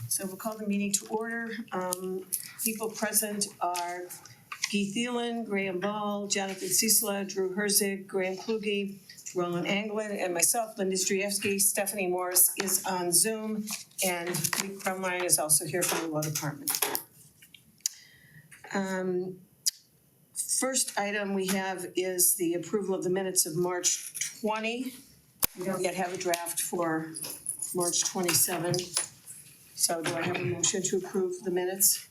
So we'll call the meeting to order. People present are Guy Thielen, Graham Ball, Jonathan Cicela, Drew Herzig, Graham Kluge, Roland Anglin, and myself, Linda Zdrojewski. Stephanie Morris is on Zoom, and Lee Crumline is also here from the Law Department. First item we have is the approval of the minutes of March 20. We don't yet have a draft for March 27. So do I have a motion to approve the minutes?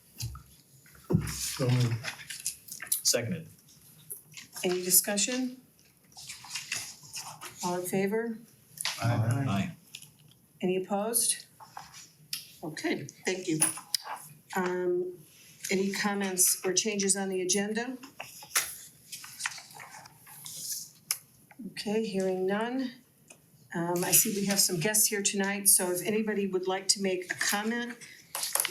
So moved. Seconded. Any discussion? All in favor? Aye. Any opposed? Okay, thank you. Any comments or changes on the agenda? Okay, hearing none. I see we have some guests here tonight, so if anybody would like to make a comment,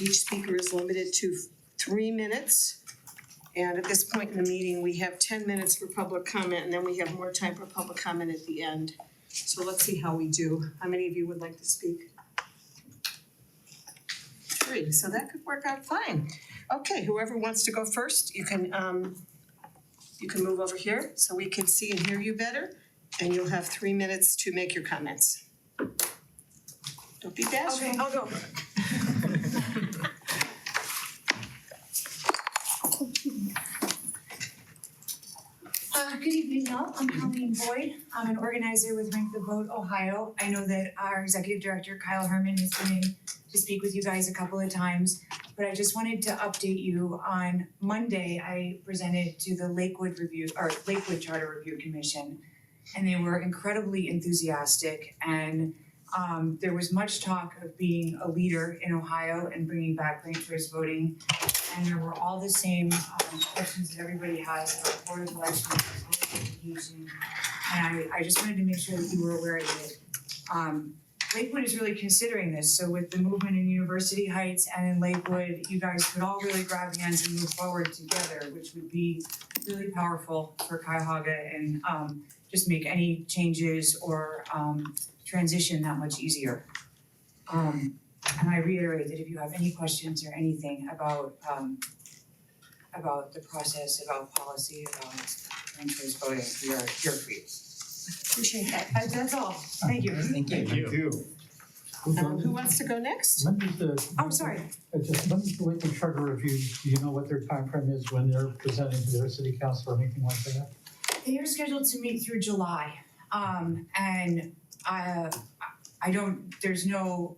each speaker is limited to 3 minutes. And at this point in the meeting, we have 10 minutes for public comment, and then we have more time for public comment at the end. So let's see how we do. How many of you would like to speak? 3, so that could work out fine. Okay, whoever wants to go first, you can move over here so we can see and hear you better, and you'll have 3 minutes to make your comments. Don't be bashful. Okay, I'll go. Good evening, y'all. I'm Colleen Boyd. I'm an organizer with Rank the Vote Ohio. I know that our executive director, Kyle Herman, has been in to speak with you guys a couple of times, but I just wanted to update you. On Monday, I presented to the Lakewood Charter Review Commission, and they were incredibly enthusiastic, and there was much talk of being a leader in Ohio and bringing back ranked choice voting. And there were all the same questions that everybody has about board of elections, voter education. And I just wanted to make sure that you were aware of it. Lakewood is really considering this. So with the movement in University Heights and in Lakewood, you guys could all really grab hands and move forward together, which would be really powerful for Cuyahoga and just make any changes or transition that much easier. And I reiterate that if you have any questions or anything about the process, about policy, about ranked choice voting, we are here for you. Appreciate that. That's all. Thank you. Thank you. Who wants to go next? When does the Oh, sorry. when does the Lakewood Charter Review, do you know what their timeframe is when they're presenting to their city council or anything like that? They are scheduled to meet through July. And I don't, there's no,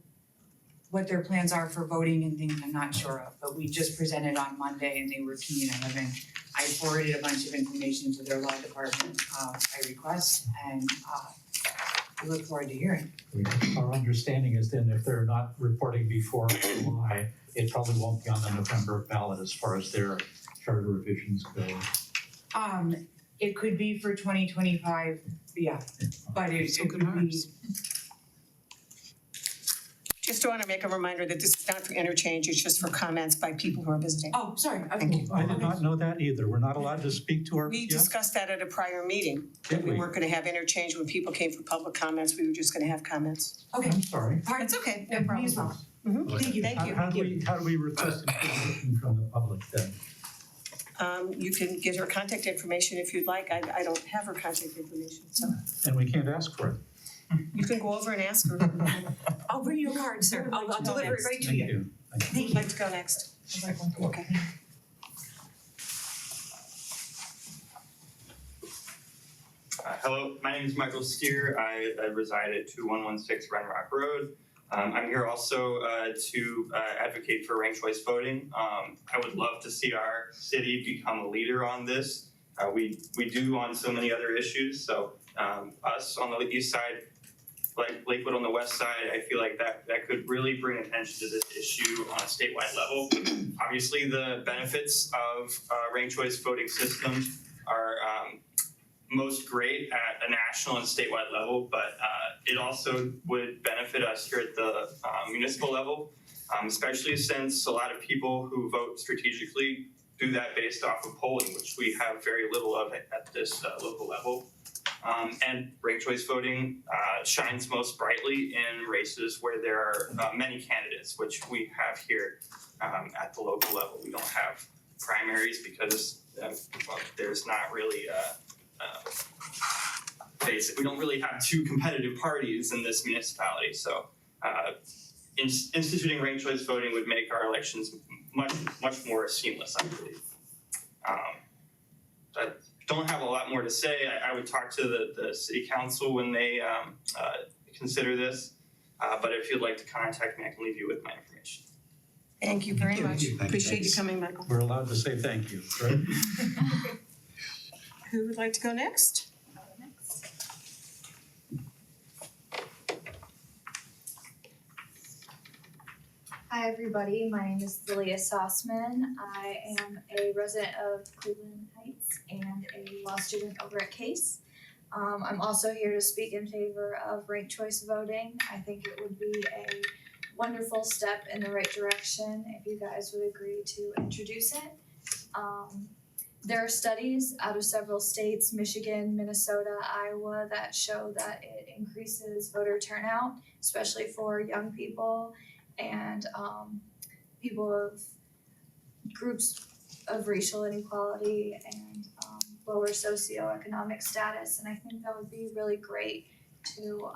what their plans are for voting and things I'm not sure of, but we just presented on Monday and they were keen and I forwarded a bunch of information to their law department by request, and we look forward to hearing. Our understanding is then if they're not reporting before July, it probably won't be on the November ballot as far as their charter revisions go. It could be for 2025, yeah, but it could be. Just want to make a reminder that this is not for interchange, it's just for comments by people who are visiting. Oh, sorry. Thank you. I did not know that either. We're not allowed to speak to our. We discussed that at a prior meeting, that we weren't going to have interchange when people came for public comments, we were just going to have comments. Okay. I'm sorry. Pardon? It's okay, no Me problem. as well. Thank you. Thank you. How do we request information from the public then? You can get her contact information if you'd like. I don't have her contact information, so And we can't ask for it. you can go over and ask her. I'll bring you a card, sir. I'll deliver it right to Thank you. you. Who would like to go next? Okay. Hello, my name is Michael Steer. I reside at 2116 Ren Rock Road. I'm here also to advocate for ranked choice voting. I would love to see our city become a leader on this. We do on so many other issues. So us on the east side, like Lakewood on the west side, I feel like that could really bring attention to this issue on a statewide level. Obviously, the benefits of ranked choice voting system are most great at a national and statewide level, but it also would benefit us here at the municipal level, especially since a lot of people who vote strategically do that based off of polling, which we have very little of at this local level. And ranked choice voting shines most brightly in races where there are many candidates, which we have here at the local level. We don't have primaries because well, there's not really we don't really have two competitive parties in this municipality. So instituting ranked choice voting would make our elections much more seamless, I believe. I don't have a lot more to say. I would talk to the city council when they consider this. But if you'd like to contact me, I can leave you with my information. Thank you very much. Thank you. Appreciate you coming, Michael. We're allowed to say thank you, right? Who would like to go next? Hi everybody, my name is Lilia Sossman. I am a resident of Cleveland Heights and a law student over at Case. I'm also here to speak in favor of ranked choice voting. I think it would be a wonderful step in the right direction if you guys would agree to introduce it. There are studies out of several states, Michigan, Minnesota, Iowa, that show that it increases voter turnout, especially for young people and people of groups of racial inequality and lower socioeconomic status. And I think that would be really great to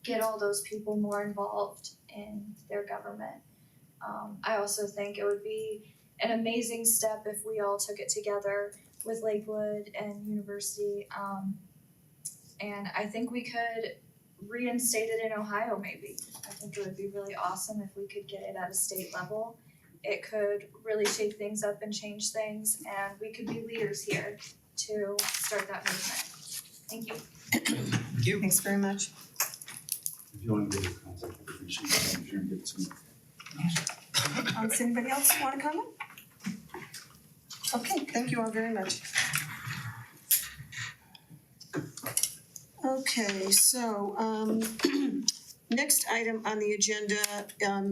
get all those people more involved in their government. I also think it would be an amazing step if we all took it together with Lakewood and University. And I think we could reinstate it in Ohio maybe. I think it would be really awesome if we could get it at a state level. It could really shake things up and change things, and we could be leaders here to start that movement. Thank you. Thank you. Thanks very much. If you want to get a contact information, I'm sure and give it to me. Does anybody else want to comment? Okay, thank you all very much. Okay, so next item on the agenda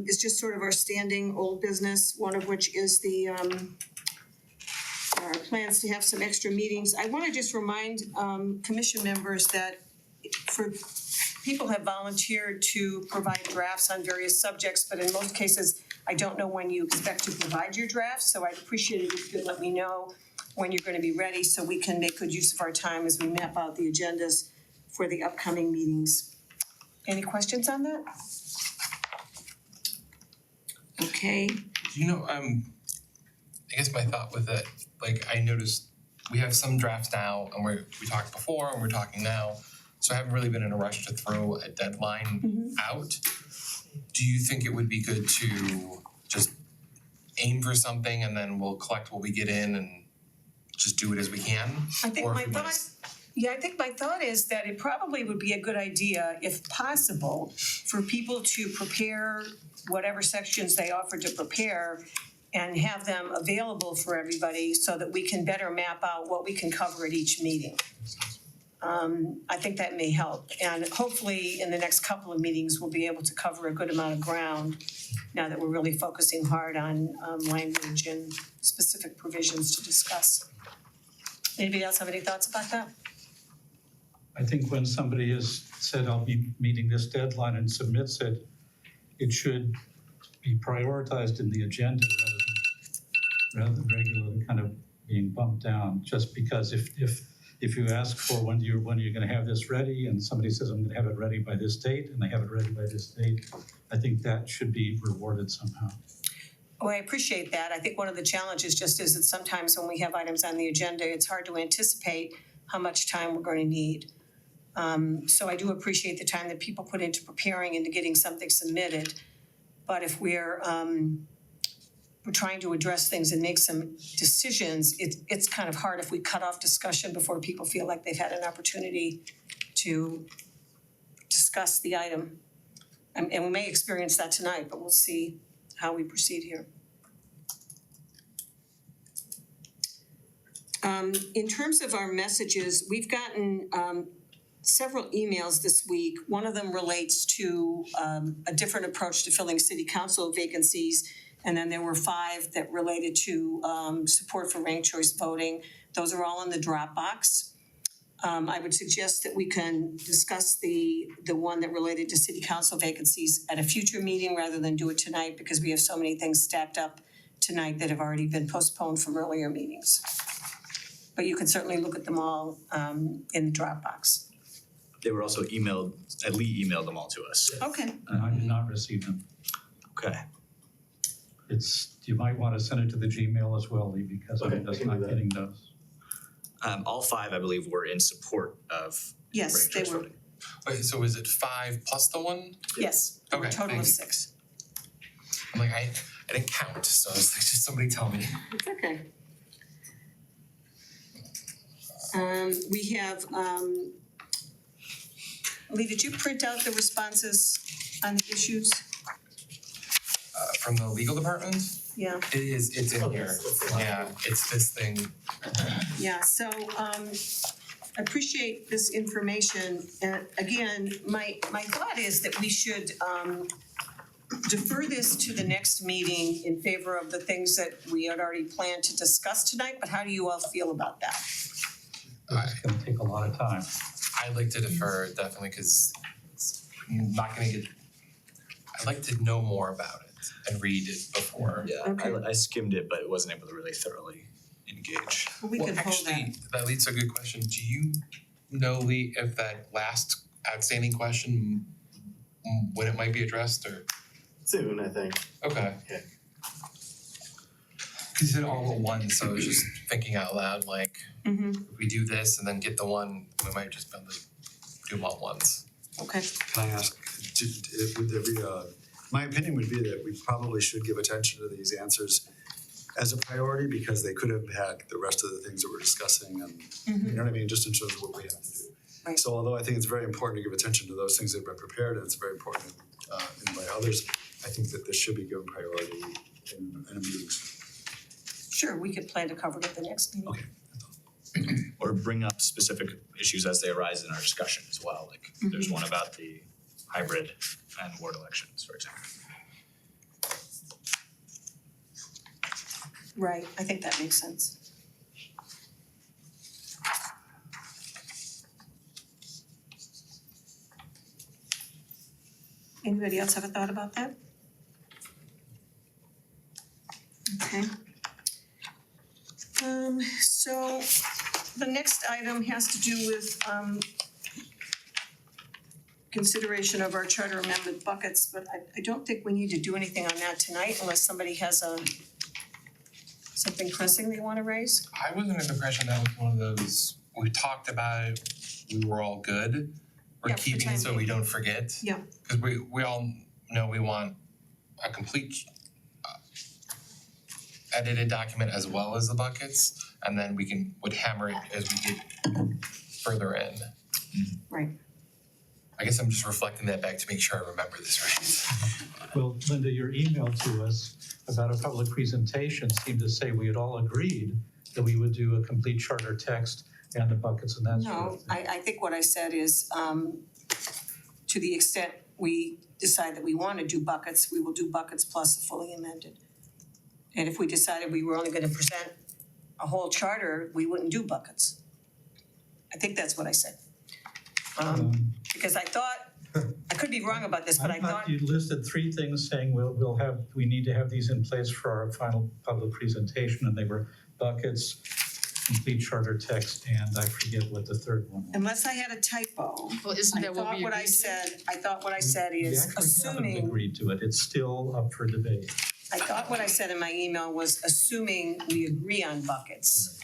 is just sort of our standing old business, one of which is the our plans to have some extra meetings. I want to just remind commission members that for people have volunteered to provide drafts on various subjects, but in most cases, I don't know when you expect to provide your drafts, so I'd appreciate it if you could let me know when you're going to be ready so we can make good use of our time as we map out the agendas for the upcoming meetings. Any questions on that? Okay. You know, I guess my thought with it, like I noticed we have some drafts now and we talked before and we're talking now. So I haven't really been in a rush to throw a deadline out. Do you think it would be good to just aim for something and then we'll collect what we get in and just do it as we can? I think Or if my we wanna thought, yeah, I think my thought is that it probably would be a good idea, if possible, for people to prepare whatever sections they offer to prepare and have them available for everybody so that we can better map out what we can cover at each meeting. I think that may help, and hopefully in the next couple of meetings, we'll be able to cover a good amount of ground now that we're really focusing hard on language and specific provisions to discuss. Anybody else have any thoughts about that? I think when somebody has said, I'll be meeting this deadline and submits it, it should be prioritized in the agenda rather than regularly kind of being bumped down. Just because if you ask for when you're gonna have this ready and somebody says, I'm gonna have it ready by this date, and they have it ready by this date, I think that should be rewarded somehow. Oh, I appreciate that. I think one of the challenges just is that sometimes when we have items on the agenda, it's hard to anticipate how much time we're going to need. So I do appreciate the time that people put into preparing and to getting something submitted. But if we're trying to address things and make some decisions, it's kind of hard if we cut off discussion before people feel like they've had an opportunity to discuss the item. And we may experience that tonight, but we'll see how we proceed here. In terms of our messages, we've gotten several emails this week. One of them relates to a different approach to filling city council vacancies. And then there were 5 that related to support for ranked choice voting. Those are all in the Dropbox. I would suggest that we can discuss the one that related to city council vacancies at a future meeting rather than do it tonight, because we have so many things stacked up tonight that have already been postponed from earlier meetings. But you can certainly look at them all in the Dropbox. They were also emailed, Lee emailed them all to us. Okay. And I did not receive them. Okay. You might want to send it to the Gmail as well, Lee, because Okay, I'm I just can do not that. getting those. All five, I believe, were in support of Yes, ranked they choice were. voting. Wait, so is it 5 plus the 1? Yes, Okay, total thank of you. 6. I'm like, I didn't count, so I was like, just somebody tell me. It's okay. We have, Lee, did you print out the responses on the issues? From the legal department? Yeah, It's in here. Yeah, it's this thing. yeah, so appreciate this information. And again, my thought is that we should defer this to the next meeting in favor of the things that we had already planned to discuss tonight, but how do you all feel about that? It's gonna take a lot of time. I'd like to defer definitely because I'm not gonna get, I'd like to know more about it and read it before. Yeah, Okay. I skimmed it, but wasn't able to really thoroughly engage. Well, we can hold that. Actually, that leads to a good question. Do you know, Lee, if that last outstanding question, when it might be addressed or? Soon, I think. Okay. Yeah. Cause it all at once, so I was just thinking out loud, like, Mm-hmm, if we do this and then get the one, we might just be able to do them all at once. okay. Can I ask, would there be my opinion would be that we probably should give attention to these answers as a priority because they could have had the rest of the things that we're discussing and, you know what I mean, just in terms of what we have to do. Right. So although I think it's very important to give attention to those things that have been prepared and it's very important to invite others, I think that this should be given priority in a meeting. Sure, we could plan to cover it at the next meeting. Okay. Or bring up specific issues as they arise in our discussion as well. Like there's one about the hybrid and ward elections, for example. Right, I think that makes sense. Anybody else have a thought about that? Okay. So the next item has to do with consideration of our charter amendment buckets, but I don't think we need to do anything on that tonight unless somebody has something pressing they wanna raise. I was under the impression that was one of those, we talked about it, we were all good. We're Yeah, for keeping time it so we being. don't forget. Yeah. Cause we all know we want a complete edited document as well as the buckets, and then would hammer it as we get further in. Right. I guess I'm just reflecting that back to make sure I remember this right. Well, Linda, your email to us about a public presentation seemed to say we had all agreed that we would do a complete charter text and the buckets and that sort No, of thing. I think what I said is, to the extent we decide that we wanna do buckets, we will do buckets plus a fully amended. And if we decided we were only gonna present a whole charter, we wouldn't do buckets. I think that's what I said. Because I thought, I could be wrong about this, but I thought, you listed 3 things saying we need to have these in place for our final public presentation, and they were buckets, complete charter text, and I forget what the third one was. unless I had a typo, Well, isn't I that what thought we what I agreed to? said, I thought what I said We is actually assuming. haven't agreed to it, it's still up for debate. I thought what I said in my email was assuming we agree on buckets,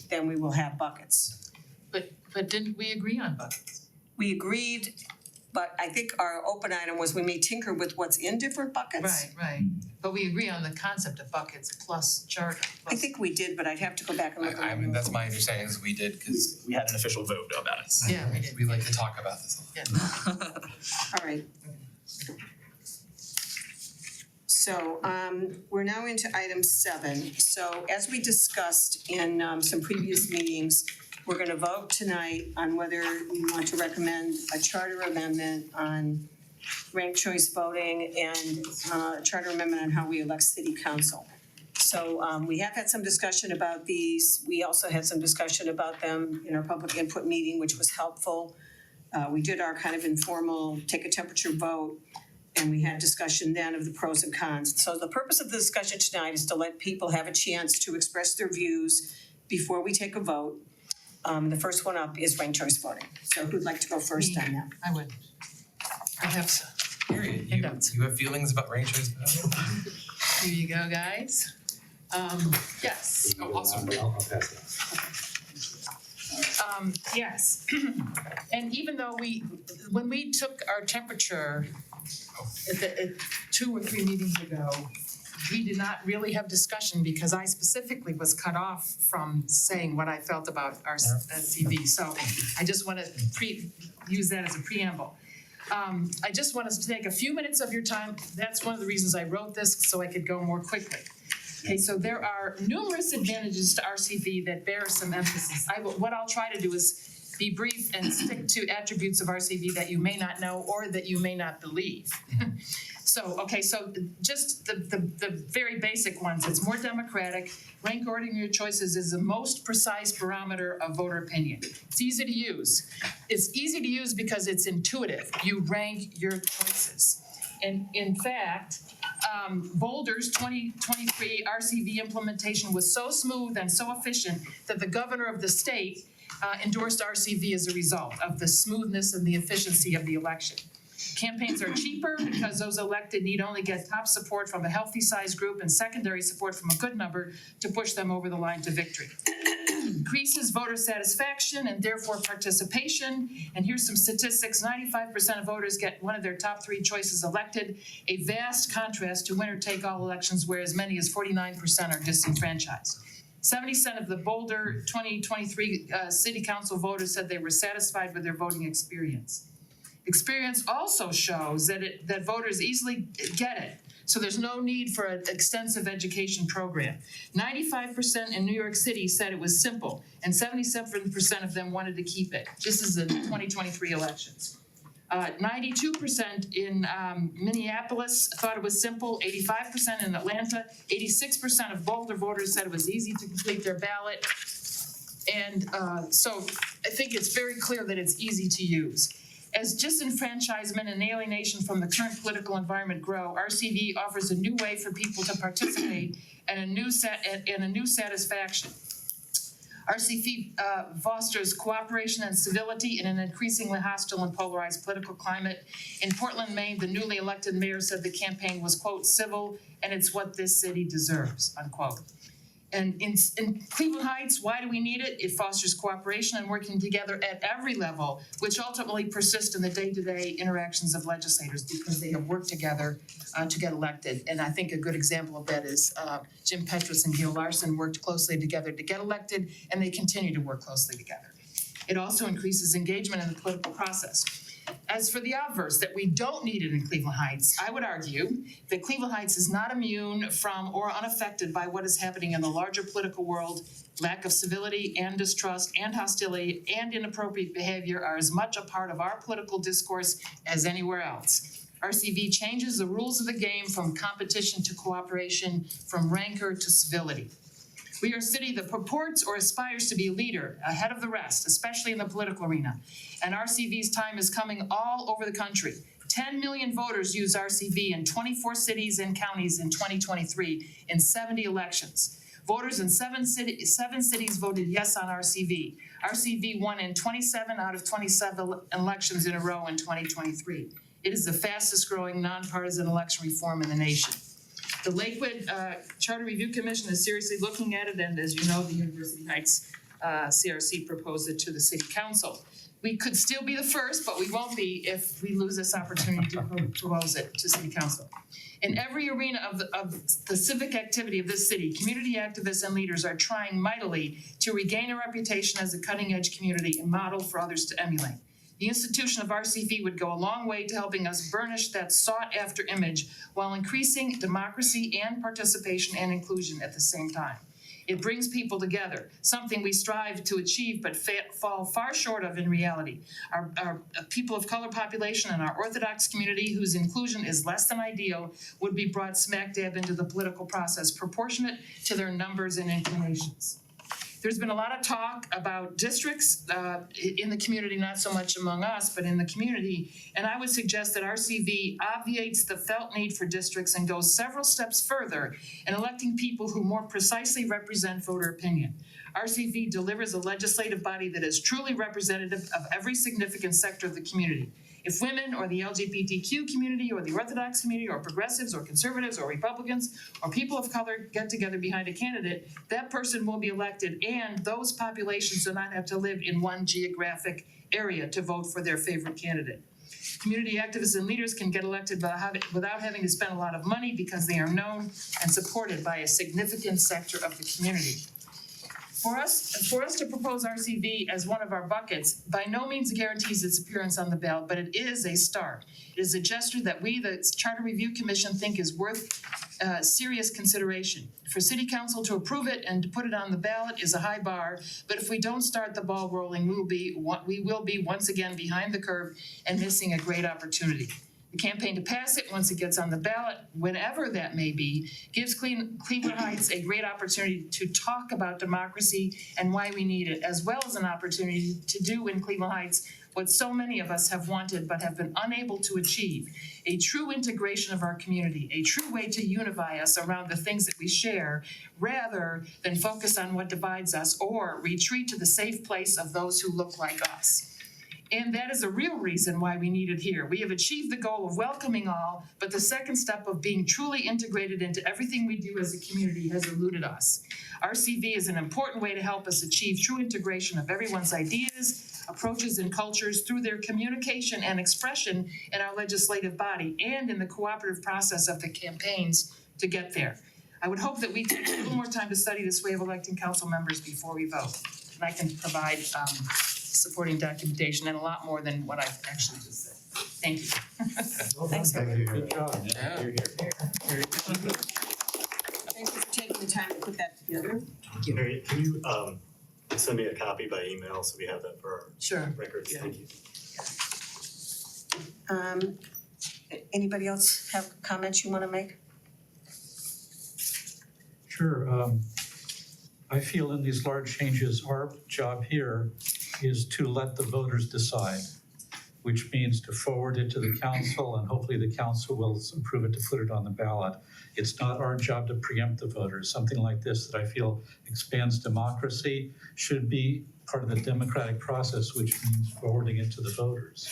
then we will have buckets. But didn't we agree on buckets? We agreed, but I think our open item was we may tinker with what's in different buckets. Right. But we agree on the concept of buckets plus charter. I think we did, but I'd have to go back and look at I mean, that's my understanding is we did, cause We had an official vote about it. Yeah, we did. we like to talk about this a lot. Yeah. All right. So we're now into item 7. So as we discussed in some previous meetings, we're gonna vote tonight on whether we want to recommend a charter amendment on ranked choice voting and a charter amendment on how we elect city council. So we have had some discussion about these. We also had some discussion about them in our public input meeting, which was helpful. We did our kind of informal take a temperature vote, and we had discussion then of the pros and cons. So the purpose of the discussion tonight is to let people have a chance to express their views before we take a vote. The first one up is ranked choice voting. So who'd like to go first on that? I would. I have some. Period. Handouts. You have feelings about ranked choice voting? Here you go, guys. Yes. Oh, awesome. I'll pass it on. Yes. And even though when we took our temperature at 2 or 3 meetings ago, we did not really have discussion because I specifically was cut off from saying what I felt about our CV. So I just want to use that as a preamble. I just want us to take a few minutes of your time. That's one of the reasons I wrote this, so I could go more quickly. Okay, so there are numerous advantages to RCV that bear some emphasis. What I'll try to do is be brief and stick to attributes of RCV that you may not know or that you may not believe. So just the very basic ones. It's more democratic. Rank ordering your choices is the most precise barometer of voter opinion. It's easy to use. It's easy to use because it's intuitive. You rank your choices. And in fact, Boulder's 2023 RCV implementation was so smooth and so efficient that the governor of the state endorsed RCV as a result of the smoothness and the efficiency of the election. Campaigns are cheaper because those elected need only get top support from a healthy size group and secondary support from a good number to push them over the line to victory. Increases voter satisfaction and therefore participation. And here's some statistics. 95% of voters get one of their top 3 choices elected, a vast contrast to winner-take-all elections where as many as 49% are disenfranchised. 70% of the Boulder 2023 City Council voters said they were satisfied with their voting experience. Experience also shows that voters easily get it. So there's no need for an extensive education program. 95% in New York City said it was simple, and 77% of them wanted to keep it. This is the 2023 elections. 92% in Minneapolis thought it was simple, 85% in Atlanta, 86% of Boulder voters said it was easy to complete their ballot. And so I think it's very clear that it's easy to use. As disenfranchisement and alienation from the current political environment grow, RCV offers a new way for people to participate and a new satisfaction. RCV fosters cooperation and civility in an increasingly hostile and polarized political climate. In Portland, Maine, the newly elected mayor said the campaign was, quote, civil, and it's what this city deserves, unquote. And in Cleveland Heights, why do we need it? It fosters cooperation and working together at every level, which ultimately persists in the day-to-day interactions of legislators because they have worked together to get elected. And I think a good example of that is Jim Petrus and Gil Larson worked closely together to get elected, and they continue to work closely together. It also increases engagement in the political process. As for the obverse, that we don't need it in Cleveland Heights, I would argue that Cleveland Heights is not immune from or unaffected by what is happening in the larger political world. Lack of civility and distrust and hostility and inappropriate behavior are as much a part of our political discourse as anywhere else. RCV changes the rules of the game from competition to cooperation, from rancor to civility. We are a city that purports or aspires to be a leader ahead of the rest, especially in the political arena. And RCV's time is coming all over the country. 10 million voters used RCV in 24 cities and counties in 2023 in 70 elections. Voters in seven cities voted yes on RCV. RCV won in 27 out of 27 elections in a row in 2023. It is the fastest growing nonpartisan election reform in the nation. The Lakewood Charter Review Commission is seriously looking at it, and as you know, the University Heights CRC proposed it to the City Council. We could still be the first, but we won't be if we lose this opportunity to propose it to City Council. In every arena of the civic activity of this city, community activists and leaders are trying mightily to regain a reputation as a cutting-edge community and model for others to emulate. The institution of RCV would go a long way to helping us burnish that sought-after image while increasing democracy and participation and inclusion at the same time. It brings people together, something we strive to achieve but fall far short of in reality. Our people of color population and our Orthodox community, whose inclusion is less than ideal, would be brought smack dab into the political process, proportionate to their numbers and inclinations. There's been a lot of talk about districts in the community, not so much among us, but in the community. And I would suggest that RCV obviates the felt need for districts and goes several steps further in electing people who more precisely represent voter opinion. RCV delivers a legislative body that is truly representative of every significant sector of the community. If women or the LGBTQ community or the Orthodox community or progressives or conservatives or Republicans or people of color get together behind a candidate, that person will be elected, and those populations do not have to live in one geographic area to vote for their favorite candidate. Community activists and leaders can get elected without having to spend a lot of money because they are known and supported by a significant sector of the community. For us to propose RCV as one of our buckets by no means guarantees its appearance on the ballot, but it is a start. It is a gesture that we, the Charter Review Commission, think is worth serious consideration. For City Council to approve it and to put it on the ballot is a high bar, but if we don't start the ball rolling, we will be once again behind the curve and missing a great opportunity. The campaign to pass it, once it gets on the ballot, whenever that may be, gives Cleveland Heights a great opportunity to talk about democracy and why we need it, as well as an opportunity to do in Cleveland Heights what so many of us have wanted but have been unable to achieve: a true integration of our community, a true way to unify us around the things that we share, rather than focus on what divides us or retreat to the safe place of those who look like us. And that is a real reason why we need it here. We have achieved the goal of welcoming all, but the second step of being truly integrated into everything we do as a community has eluded us. RCV is an important way to help us achieve true integration of everyone's ideas, approaches, and cultures through their communication and expression in our legislative body and in the cooperative process of the campaigns to get there. I would hope that we take a little more time to study this way of electing council members before we vote. And I can provide supporting documentation and a lot more than what I've actually just said. Thank you. Thanks, Thank you. Good job. Yeah. Thank you for taking the time to put that together. Mary, can you send me a copy by email so we have that for our Sure. records? Yeah. Thank you. Anybody else have comments you wanna make? Sure. I feel in these large changes, our job here is to let the voters decide, which means to forward it to the council, and hopefully the council will approve it to put it on the ballot. It's not our job to preempt the voters. Something like this that I feel expands democracy should be part of the democratic process, which means forwarding it to the voters.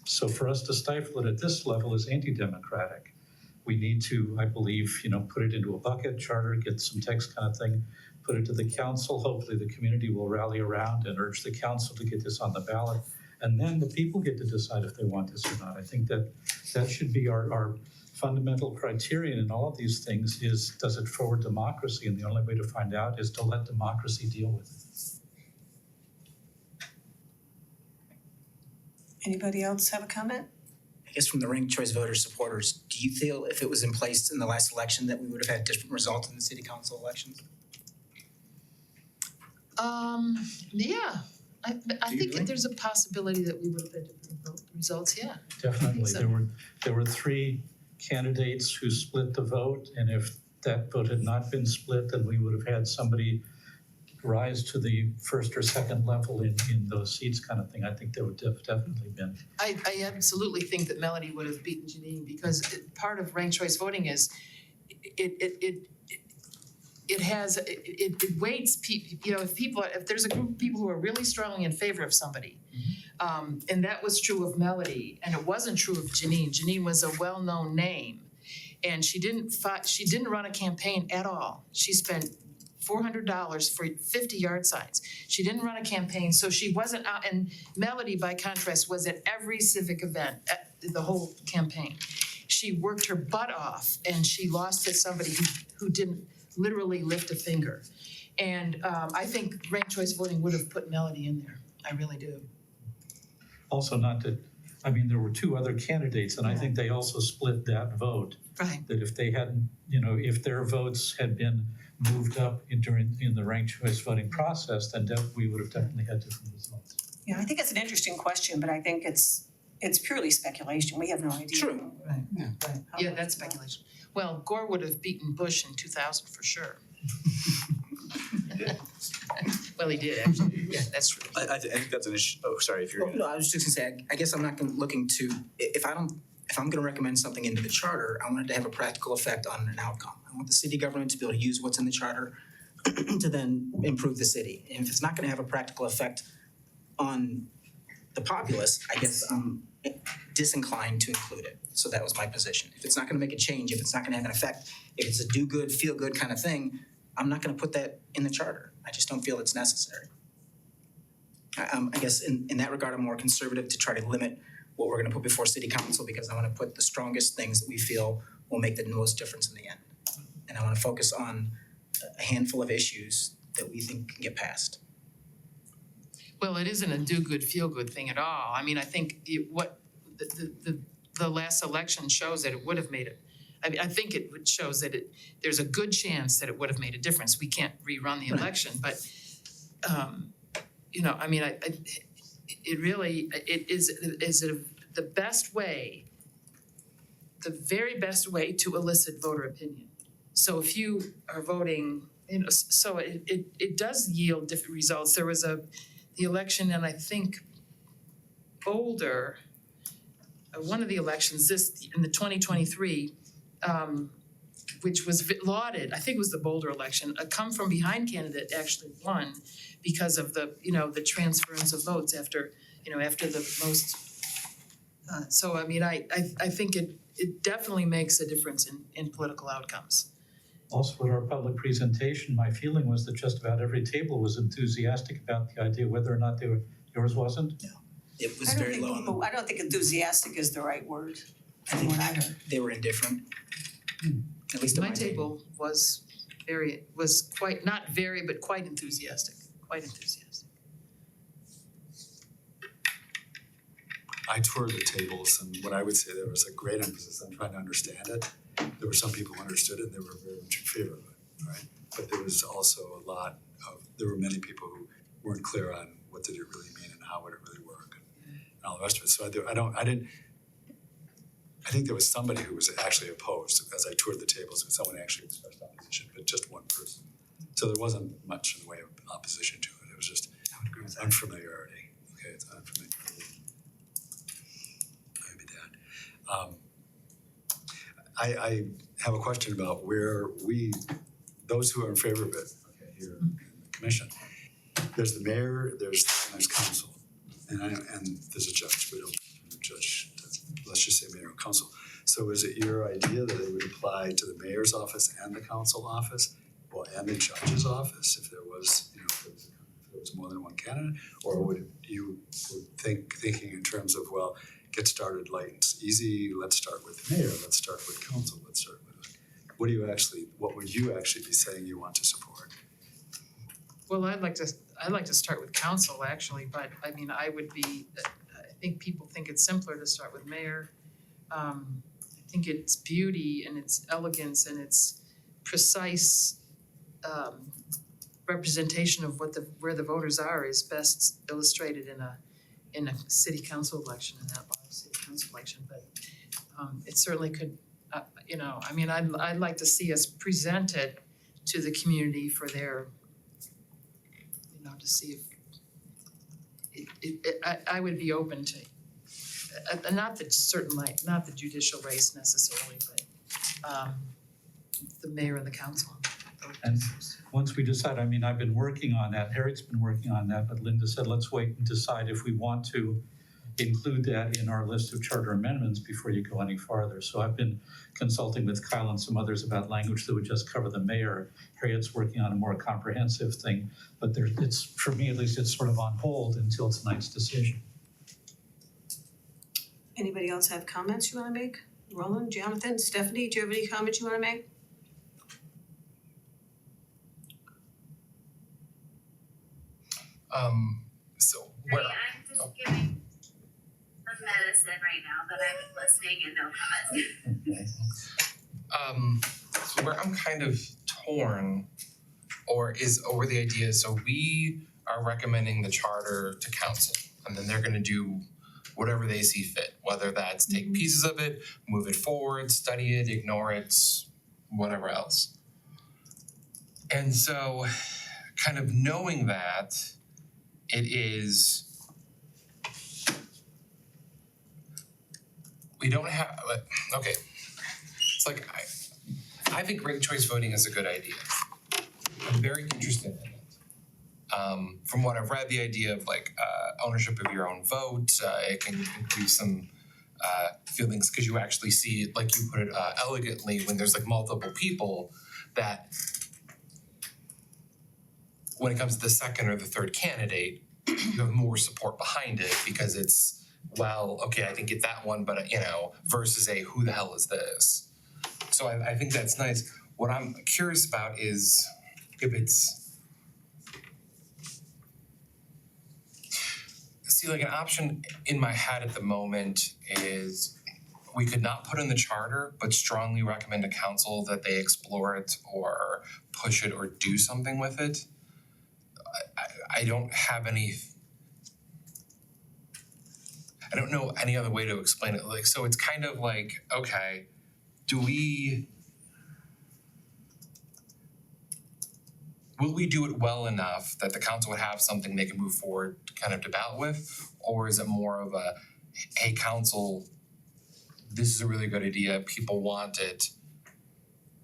So for us to stifle it at this level is anti-democratic. We need to, I believe, put it into a bucket, charter, get some text kind of thing, put it to the council. Hopefully the community will rally around and urge the council to get this on the ballot. And then the people get to decide if they want this or not. I think that should be our fundamental criterion in all of these things is, does it forward democracy? And the only way to find out is to let democracy deal with it. Anybody else have a comment? I guess from the ranked choice voter supporters, do you feel if it was in place in the last election that we would have had different results in the city council elections? Yeah. I Do you think really? there's a possibility that we would have had different results, yeah. Definitely. so. There were 3 candidates who split the vote, and if that vote had not been split, then we would have had somebody rise to the first or second level in those seats kind of thing. I think there would definitely been. I absolutely think that Melody would have beaten Janine because part of ranked choice voting is it weights people, if there's a group of people who are really strongly in favor of somebody, and that was true of Melody, and it wasn't true of Janine. Janine was a well-known name, and she didn't run a campaign at all. She spent $400 for 50 yard signs. She didn't run a campaign, so she wasn't out, and Melody, by contrast, was at every civic event, at the whole campaign. She worked her butt off, and she lost to somebody who didn't literally lift a finger. And I think ranked choice voting would have put Melody in there. I really do. Also there were 2 other candidates, and I think they also split that vote. Right. That if they hadn't, if their votes had been moved up in the ranked choice voting process, then we would have definitely had different results. Yeah, I think it's an interesting question, but I think it's purely speculation. We have no idea. True. Yeah, that's speculation. Well, Gore would have beaten Bush in 2000 for sure. Well, he did actually. Yeah, that's true. I think that's an issue. Oh, sorry, if you're Well, no, I was just gonna say, I guess I'm not looking to, if I'm gonna recommend something into the charter, I want it to have a practical effect on an outcome. I want the city government to be able to use what's in the charter to then improve the city. And if it's not gonna have a practical effect on the populace, I guess I'm disinclined to include it. So that was my position. If it's not gonna make a change, if it's not gonna have an effect, if it's a do good, feel good kind of thing, I'm not gonna put that in the charter. I just don't feel it's necessary. I guess in that regard, I'm more conservative to try to limit what we're gonna put before city council because I wanna put the strongest things that we feel will make the most difference in the end. And I wanna focus on a handful of issues that we think can get passed. Well, it isn't a do good, feel good thing at all. I mean, I think what the last election shows that it would have made it. I mean, I think it shows that there's a good chance that it would have made a difference. We can't rerun the election, but you know, I mean, it really is the best way, the very best way to elicit voter opinion. So if you are voting, you know, so it does yield different results. There was the election, and I think Boulder, one of the elections in the 2023, which was lauded, I think it was the Boulder election, a come from behind candidate actually won because of the transference of votes after the most. So I mean, I think it definitely makes a difference in political outcomes. Also, at our public presentation, my feeling was that just about every table was enthusiastic about the idea, whether or not yours wasn't. It was very low. I don't think enthusiastic is the right word, from what I heard. They were indifferent. At least at My table was quite, not very, but quite enthusiastic, I toured the tables and what I would say there was a great emphasis on trying to understand it. There were some people who understood it and they were very much in favor of it, right? But there was also there were many people who weren't clear on what did it really mean and how would it really work and all the rest of it. So I think there was somebody who was actually opposed as I toured the tables, and someone actually expressed opposition, but just one person. So there wasn't much in the way of opposition to it. It was just unfamiliarity. Okay, it's unfamiliarity. Maybe that. I have a question about where those who are in favor of it, okay, here in the commission, there's the mayor, there's council, and there's a judge. We don't judge. Let's just say mayor and council. So is it your idea that it would apply to the mayor's office and the council office, well, and the judge's office if there was, if there was more than one candidate, or would you thinking in terms of get started light and easy? Let's start with the mayor. Let's start with council. Let's start with what would you actually be saying you want to support? Well, I'd like to start with council actually, but I mean, I think people think it's simpler to start with mayor. I think its beauty and its elegance and its precise representation of where the voters are is best illustrated in a city council election, in that bottom city council election. But it certainly could, I mean, I'd like to see us present it to the community for their, to see if I would be open to, not the judicial race necessarily, but the mayor and the council. And once we decide, I mean, I've been working on that, Harriet's been working on that, but Linda said, let's wait and decide if we want to include that in our list of charter amendments before you go any farther. So I've been consulting with Kyle and some others about language that would just cover the mayor. Harriet's working on a more comprehensive thing, but it's, for me at least, it's sort of on hold until tonight's decision. Anybody else have comments you wanna make? Roland, Jonathan, Stephanie, do you have any comments you wanna make? So where? I'm just giving some medicine right now, but I'm listening and no comment. So where I'm kind of torn Or the idea, so we are recommending the charter to council, and then they're gonna do whatever they see fit, whether that's take pieces of it, move it forward, study it, ignore it, whatever else. And so, kind of knowing that, it is, we don't have, okay, it's like, I think ranked choice voting is a good idea. I'm very interested in it. From what I've read, the idea of like ownership of your own vote, it can increase some feelings because you actually see it, like you put it elegantly, when there's like multiple people, that when it comes to the second or the third candidate, you have more support behind it because it's, well, okay, I can get that one, but versus a who the hell is this? So I think that's nice. What I'm curious about is if it's, see, like an option in my head at the moment is we could not put in the charter, but strongly recommend to council that they explore it or push it or do something with it. I don't have any, I don't know any other way to explain it. Like, so it's kind of like, okay, will we do it well enough that the council would have something they can move forward kind of to ballot with? Or is it more of a, hey, council, this is a really good idea, people want it,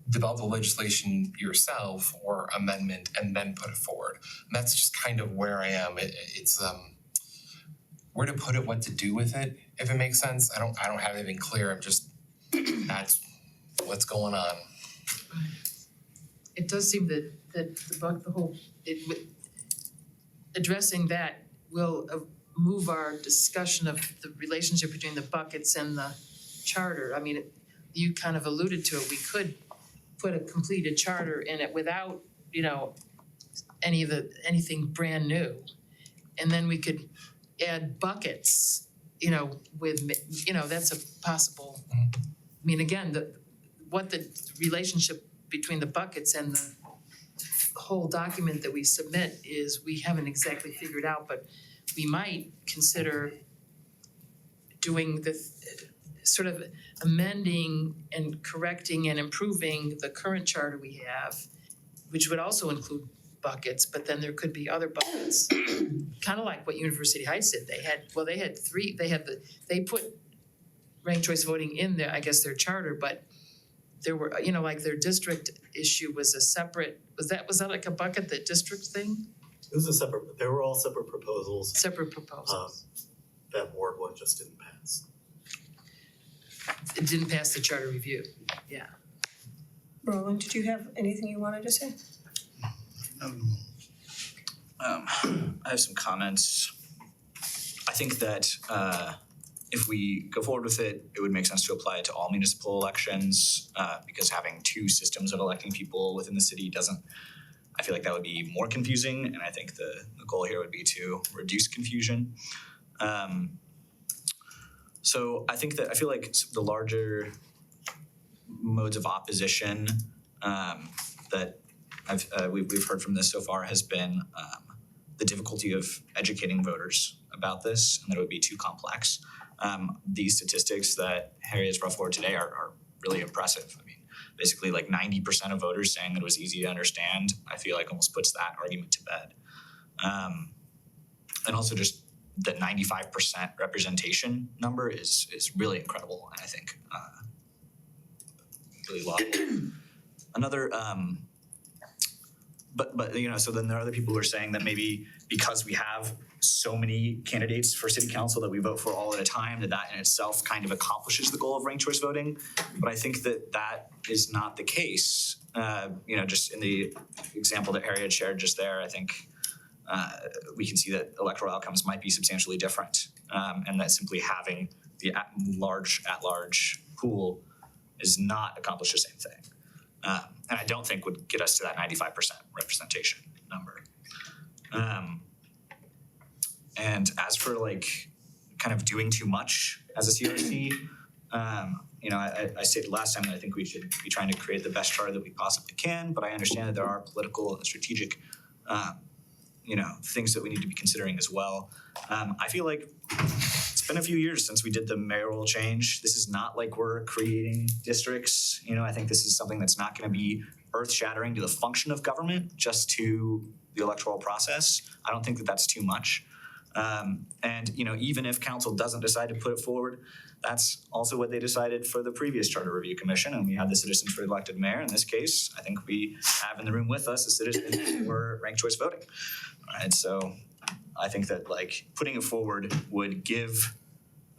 develop the legislation yourself or amendment and then put it forward? And that's just kind of where I am. It's where to put it, what to do with it, if it makes sense. I don't have anything clear. I'm just, that's what's going on. It does seem that addressing that will move our discussion of the relationship between the buckets and the charter. I mean, you kind of alluded to it. We could put a completed charter in it without, anything brand new. And then we could add buckets, with, that's a possible. I mean, again, what the relationship between the buckets and the whole document that we submit is, we haven't exactly figured out, but we might consider doing the sort of amending and correcting and improving the current charter we have, which would also include buckets, but then there could be other buckets. Kind of like what University Heights did. They put ranked choice voting in there, I guess, their charter, but there were, like their district issue was a separate, was that like a bucket, the district thing? It was they were all separate proposals. Separate proposals. That ward one just didn't pass. It didn't pass the charter review, yeah. Roland, did you have anything you wanted to say? I have some comments. I think that if we go forward with it, it would make sense to apply it to all municipal elections because having two systems of electing people within the city I feel like that would be more confusing, and I think the goal here would be to reduce confusion. So I feel like the larger modes of opposition that we've heard from this so far has been the difficulty of educating voters about this, and that it would be too complex. These statistics that Harry has brought forward today are really impressive. I mean, basically like 90% of voters saying that it was easy to understand, I feel like almost puts that argument to bed. And also just the 95% representation number is really incredible, and I think really laudable. Another but so then there are other people who are saying that maybe because we have so many candidates for city council that we vote for all at a time, that in itself kind of accomplishes the goal of ranked choice voting. But I think that is not the case. Just in the example that Harry had shared just there, I think we can see that electoral outcomes might be substantially different, and that simply having the at-large pool is not accomplish the same thing. And I don't think would get us to that 95% representation number. And as for like kind of doing too much as a CRC, you know, I stated last time that I think we should be trying to create the best charter that we possibly can, but I understand that there are political and strategic, you know, things that we need to be considering as well. I feel like it's been a few years since we did the mayoral change. This is not like we're creating districts. You know, I think this is something that's not going to be earth-shattering to the function of government, just to the electoral process. I don't think that that's too much. And, you know, even if council doesn't decide to put it forward, that's also what they decided for the previous Charter Review Commission, and we had the citizens for elected mayor. In this case, I think we have in the room with us a citizen for ranked choice voting. And so I think that like putting it forward would give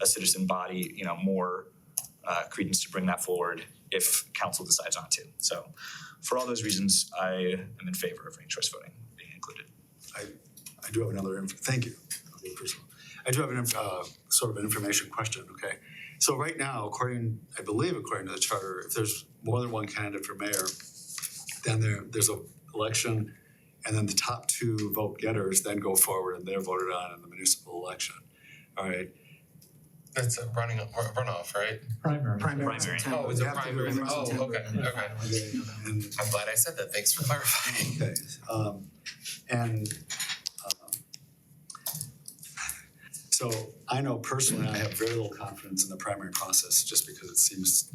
a citizen body, you know, more credence to bring that forward if council decides not to. So for all those reasons, I am in favor of ranked choice voting being included. I do have another, thank you. Okay, first of all, I do have an sort of an information question, okay? So right now, I believe according to the charter, if there's more than one candidate for mayor, then there's an election, and then the top two vote getters then go forward and they're voted on in the municipal election, all right? That's a runoff, right? Primary. Primary. September. Oh, it's a You have to do primary. it in Oh, September. okay. And I'm glad I said that. Thanks for clarifying. okay, so I know personally I have very little confidence in the primary process just because it seems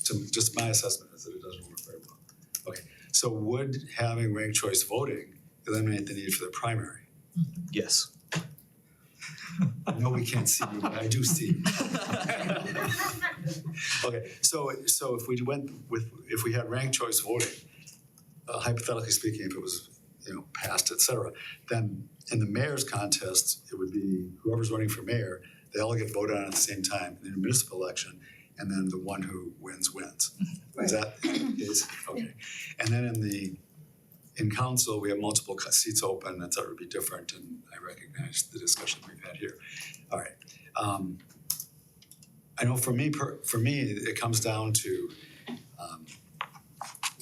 to, just my assessment is that it doesn't work very well. Okay, so would having ranked choice voting eliminate the need for the primary? Yes. I know we can't see you, but I do see you. Okay, so if we had ranked choice voting, hypothetically speaking, if it was, you know, passed, et cetera, then in the mayor's contest, it would be whoever's running for mayor, they all get voted on at the same time in the municipal election, and then the one who wins. Is that the case? Okay. And then in council, we have multiple seats open, et cetera, would be different, and I recognize the discussion we've had here. All right. I know for me, it comes down to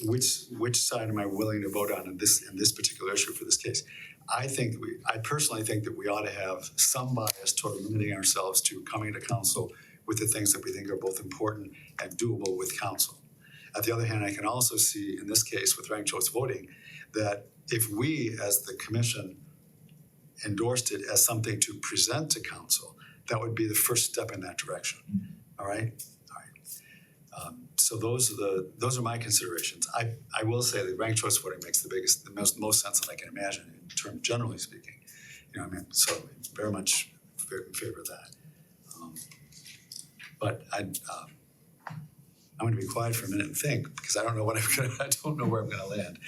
which side am I willing to vote on in this particular issue for this case. I personally think that we ought to have some bias toward limiting ourselves to coming to council with the things that we think are both important and doable with council. On the other hand, I can also see in this case with ranked choice voting that if we as the commission endorsed it as something to present to council, that would be the first step in that direction. All right? So those are my considerations. I will say that ranked choice voting makes the most sense that I can imagine in terms, generally speaking. You know, I mean, so very much in favor of that. But I'm going to be quiet for a minute and think because I don't know where I'm going to land.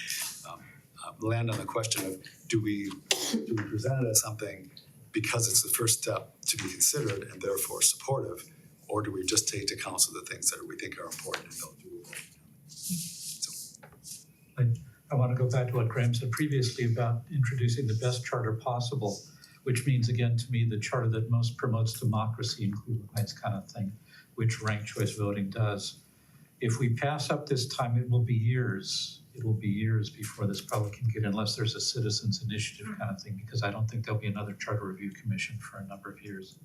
Land on the question of do we present it as something because it's the first step to be considered and therefore supportive, or do we just take to council the things that we think are important and don't do it? So. I want to go back to what Graham said previously about introducing the best charter possible, which means, again, to me, the charter that most promotes democracy in Cleveland Heights kind of thing, which ranked choice voting does. If we pass up this time, it will be years before this probably can get, unless there's a citizens initiative kind of thing, because I don't think there'll be another charter review commission for a number of years.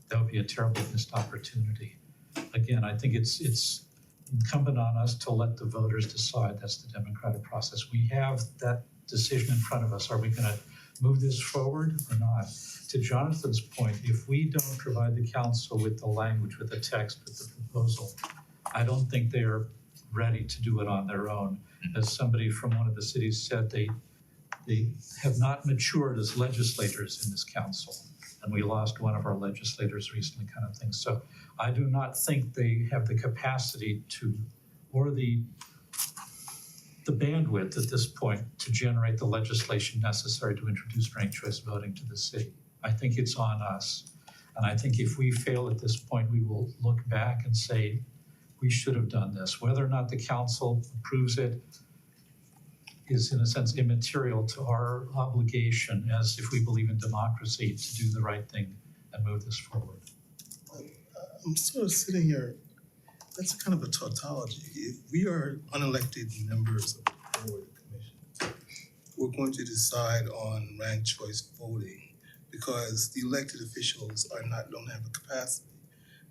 That would be a terrible missed opportunity. Again, I think it's incumbent on us to let the voters decide. That's the democratic process. We have that decision in front of us. Are we going to move this forward or not? To Jonathan's point, if we don't provide the council with the language, with the text, with the proposal, I don't think they are ready to do it on their own. As somebody from one of the cities said, they have not matured as legislators in this council. And we lost one of our legislators recently kind of thing. So I do not think they have the capacity to, or the bandwidth at this point to generate the legislation necessary to introduce ranked choice voting to the city. I think it's on us. And I think if we fail at this point, we will look back and say, we should have done this. Whether or not the council approves it is in a sense immaterial to our obligation as if we believe in democracy to do the right thing and move this forward. I'm sort of sitting here, that's kind of a tautology. If we are unelected members of the board of commission, we're going to decide on ranked choice voting because the elected officials don't have the capacity.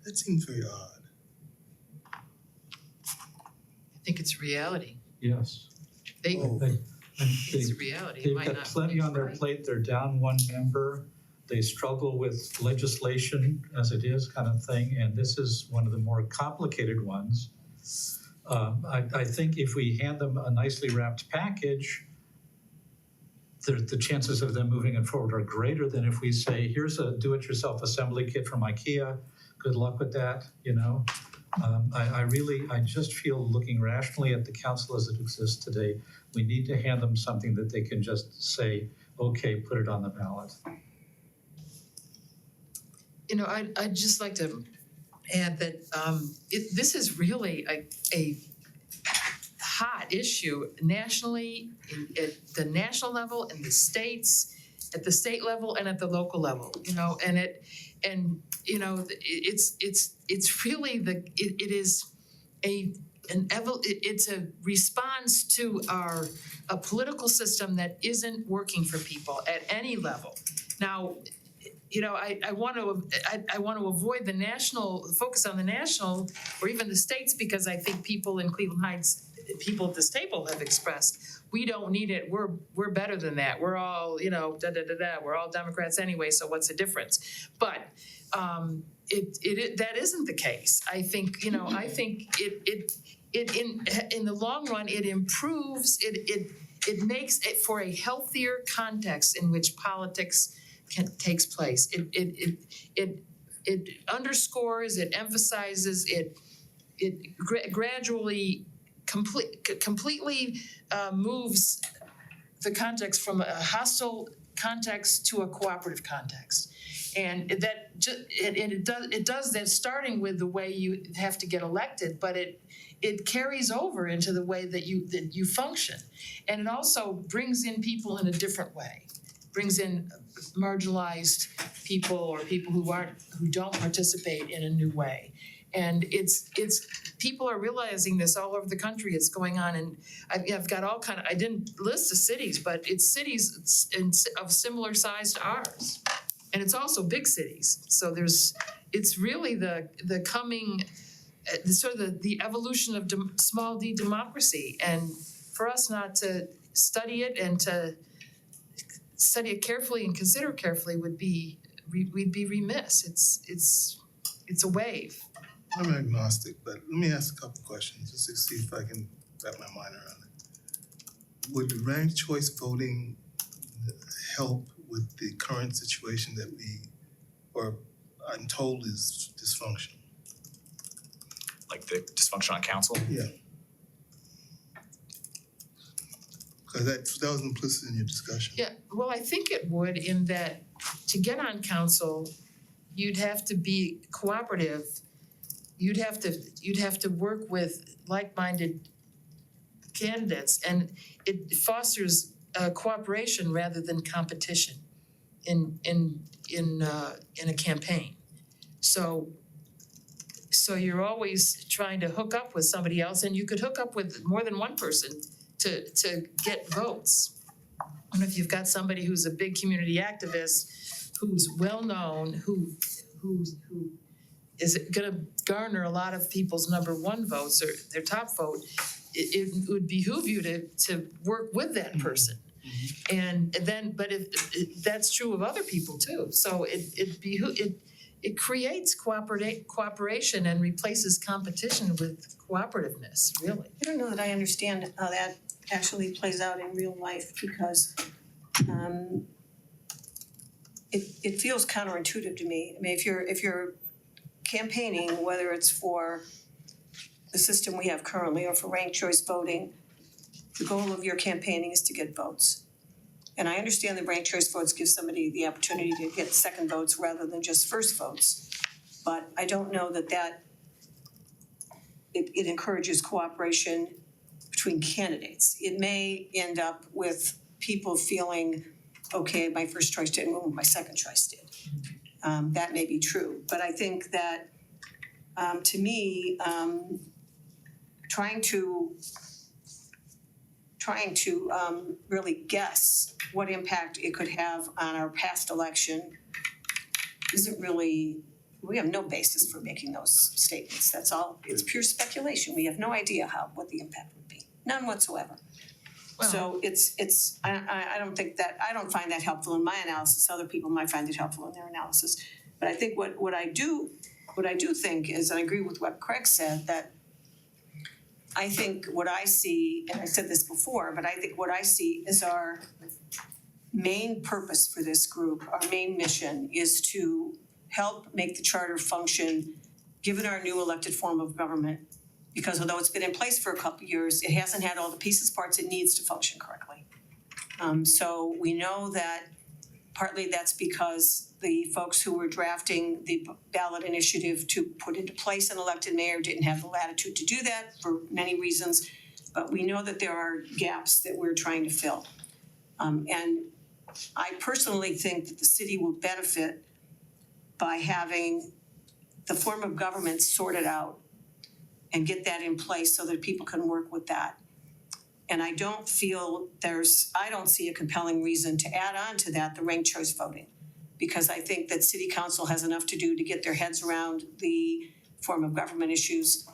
That seems very odd. think it's reality. Yes. They, Oh. it's a reality, it They've might got not plenty be on their right. plate, they're down one member, they struggle with legislation as it is kind of thing, and this is one of the more complicated ones. I think if we hand them a nicely wrapped package, the chances of them moving it forward are greater than if we say, here's a do-it-yourself assembly kit from IKEA, good luck with that, you know? I just feel, looking rationally at the council as it exists today, we need to hand them something that they can just say, okay, put it on the ballot. You know, I'd just like to add that this is really a hot issue nationally, at the national level, in the states, at the state level and at the local level, you know, it's really it's a response to a political system that isn't working for people at any level. Now, you know, I want to avoid the national focus on the national or even the states, because I think people in Cleveland Heights, people at this table have expressed, we don't need it. We're better than that. We're all, you know, we're all Democrats anyway, so what's the difference? But that isn't the case. I think, you know, I think it in the long run it improves, it makes it for a healthier context in which politics takes place. It underscores, it emphasizes, it gradually completely moves the context from a hostile context to a cooperative context. And it does that starting with the way you have to get elected, but it carries over into the way that you function. And it also brings in people in a different way. Brings in marginalized people or people who don't participate in a new way. And it's people are realizing this all over the country. It's going on, and I've got all kind of, I didn't list the cities, but it's cities of similar size to ours. And it's also big cities. So it's really the coming, sort of the evolution of small d democracy. And for us not to study it and to study it carefully and consider it carefully we'd be remiss. It's a wave. I'm agnostic, but let me ask a couple questions just to see if I can wrap my mind around it. Would the ranked choice voting help with the current situation that I'm told is dysfunctional? Like the dysfunction on council? Yeah. Because that was implicit in your discussion. Yeah, well, I think it would, in that to get on council, you'd have to be cooperative. You'd have to work with like-minded candidates, and it fosters cooperation rather than competition in a campaign. So you're always trying to hook up with somebody else, and you could hook up with more than one person to get votes. And if you've got somebody who's a big community activist, who's well-known, who is gonna garner a lot of people's number one votes or their top vote, it would behoove you to work with that person. And then, but if that's true of other people too. So it creates cooperation and replaces competition with cooperativeness, really. I don't know that I understand how that actually plays out in real life, because it feels counterintuitive to me. I mean, if you're campaigning, whether it's for the system we have currently or for ranked choice voting, the goal of your campaigning is to get votes. And I understand that ranked choice votes give somebody the opportunity to get second votes rather than just first votes. But I don't know that it encourages cooperation between candidates. It may end up with people feeling, okay, my first choice didn't move, my second choice did. That may be true, but I think that to me, trying to really guess what impact it could have on our past election isn't really we have no basis for making those statements. That's all, it's pure speculation. We have no idea what the impact would be, none whatsoever. So I don't think that, I don't find that helpful in my analysis. Other people might find it helpful in their analysis. But I think what I do think is, and I agree with what Craig said, that I think what I see, and I said this before, but I think what I see is our main purpose for this group, our main mission is to help make the charter function, given our new elected form of government. Because although it's been in place for a couple of years, it hasn't had all the pieces, parts it needs to function correctly. So we know that partly that's because the folks who were drafting the ballot initiative to put into place an elected mayor didn't have the latitude to do that for many reasons. But we know that there are gaps that we're trying to fill. And I personally think that the city will benefit by having the form of government sorted out and get that in place so that people can work with that. And I don't see a compelling reason to add on to that the ranked choice voting. Because I think that city council has enough to do to get their heads around the form of government issues.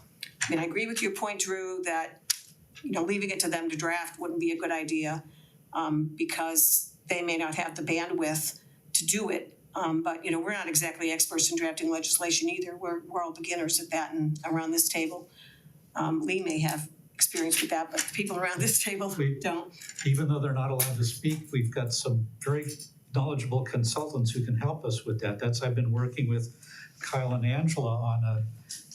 I mean, I agree with your point, Drew, that, leaving it to them to draft wouldn't be a good idea, because they may not have the bandwidth to do it. But we're not exactly experts in drafting legislation either. We're all beginners at that and around this table. Lee may have experience with that, but the people around this table don't. Even though they're not allowed to speak, we've got some very knowledgeable consultants who can help us with that. I've been working with Kyle and Angela on a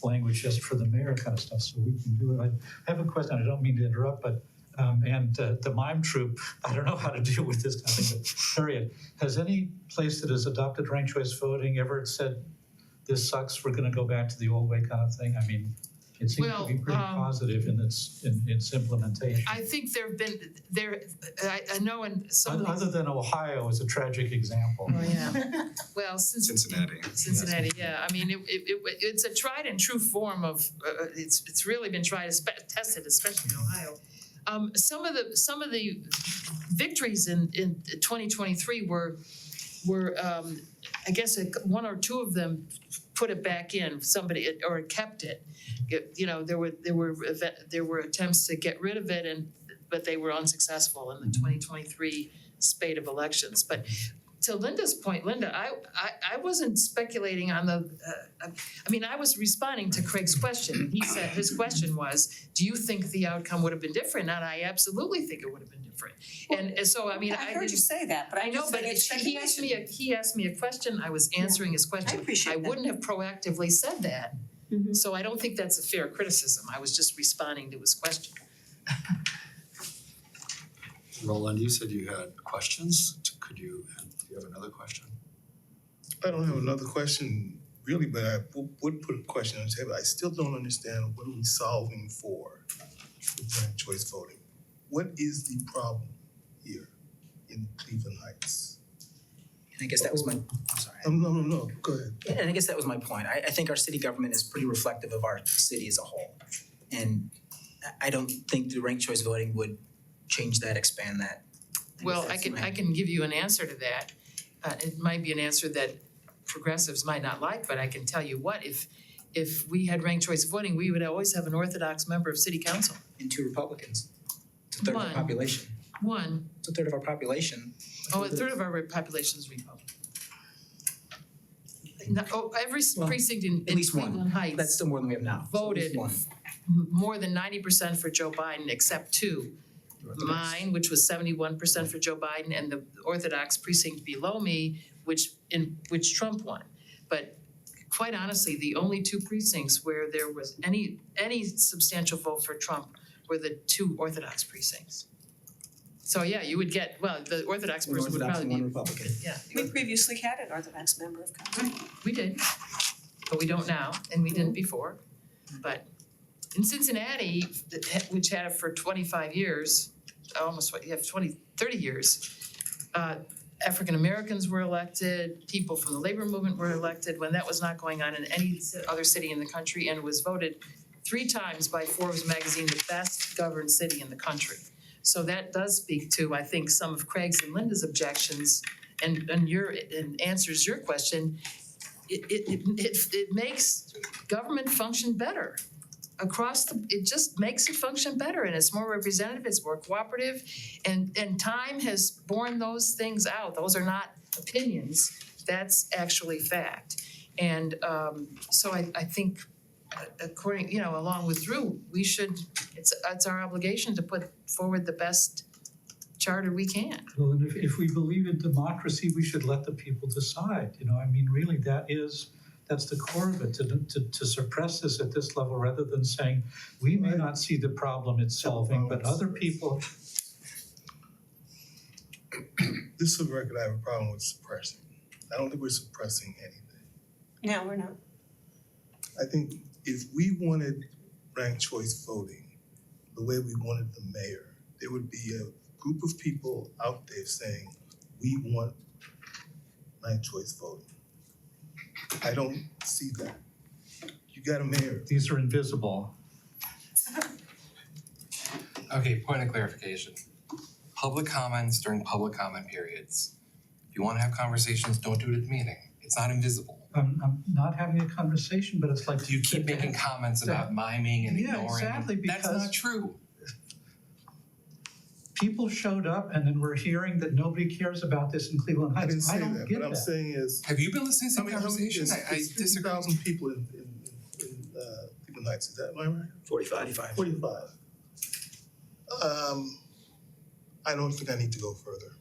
language just for the mayor kind of stuff, so we can do it. I have a question, I don't mean to interrupt, but the mime troupe, I don't know how to deal with this kind of thing, but Harriet, has any place that has adopted ranked choice voting ever said, this sucks, we're gonna go back to the old way kind of thing? I mean, it seems to be pretty positive in its implementation. I think I know in some of these. Other than Ohio is a tragic example. Oh, yeah. Well, Cincinnati. Cincinnati, yeah. I mean, it's a tried and true form of, it's really been tested, especially in Ohio. Some of the victories in 2023 were I guess one or two of them put it back in, or kept it. There were attempts to get rid of it, but they were unsuccessful in the 2023 spate of elections. But to Linda's point, Linda, I wasn't speculating on I was responding to Craig's question. He said, his question was, do you think the outcome would have been different? And I absolutely think it would have been different. And so, I heard you say that, but I know, but he asked me a question, I was answering his question. I appreciate that. I wouldn't have proactively said that. So I don't think that's a fair criticism. I was just responding to his question. Roland, you said you had questions. Do you have another question? I don't have another question really, but I would put a question on the table. I still don't understand what are we solving for with ranked choice voting. What is the problem here in Cleveland Heights? And I guess that was my, I'm sorry. No, go ahead. And I guess that was my point. I think our city government is pretty reflective of our city as a whole. And I don't think the ranked choice voting would change that, expand that. Well, I can give you an answer to that. It might be an answer that progressives might not like, but I can tell you what, if we had ranked choice voting, we would always have an Orthodox member of city council. And 2 Republicans. It's a third of our One. population. One. It's a third of our population. Oh, a third of our population is Republican. Every Well, precinct in at least one. Cleveland Heights. That's still more than we have now. So at least Voted. one. More than 90% for Joe Biden, except 2. Mine, which was 71% for Joe Biden, and the Orthodox precinct below me, which Trump won. But quite honestly, the only 2 precincts where there was any substantial vote for Trump were the 2 Orthodox precincts. So yeah, you would get, well, the Orthodox One person would Orthodox probably and be. one Republican. Yeah, We previously had an Orthodox member of council. we did, but we don't now, and we didn't before. But in Cincinnati, which had it for 25 years, almost 30 years, African Americans were elected, people from the labor movement were elected when that was not going on in any other city in the country, and was voted 3 times by Forbes magazine the best governed city in the country. So that does speak to, I think, some of Craig's and Linda's objections and answers your question. it makes government function better. It just makes it function better and it's more representative, it's more cooperative, and time has borne those things out. Those are not opinions, that's actually fact. And so I think according, along with Drew, we should, it's our obligation to put forward the best charter we can. Well, and if we believe in democracy, we should let the people decide, I mean, really, that's the core of it, to suppress this at this level rather than saying, we may not see the problem itself, but other people. This is a record I have a problem with suppressing. I don't think we're suppressing anything. No, we're not. I think if we wanted ranked choice voting the way we wanted the mayor, there would be a group of people out there saying, we want ranked choice voting. I don't see that. You got a mayor. These are invisible. Okay, point of clarification. Public comments during public comment periods. If you wanna have conversations, don't do it at the meeting. It's not invisible. I'm not having a conversation, but it's like. You keep making comments about miming and ignoring. Yeah, exactly, That's because not true. people showed up and then we're hearing that nobody cares about this in Cleveland I Heights. didn't say don't that. get What I'm saying is, Have you been listening to some conversation? I there's disagree. 50,000 people in Cleveland Heights, is that right? 45. 45. I don't think I need to go further.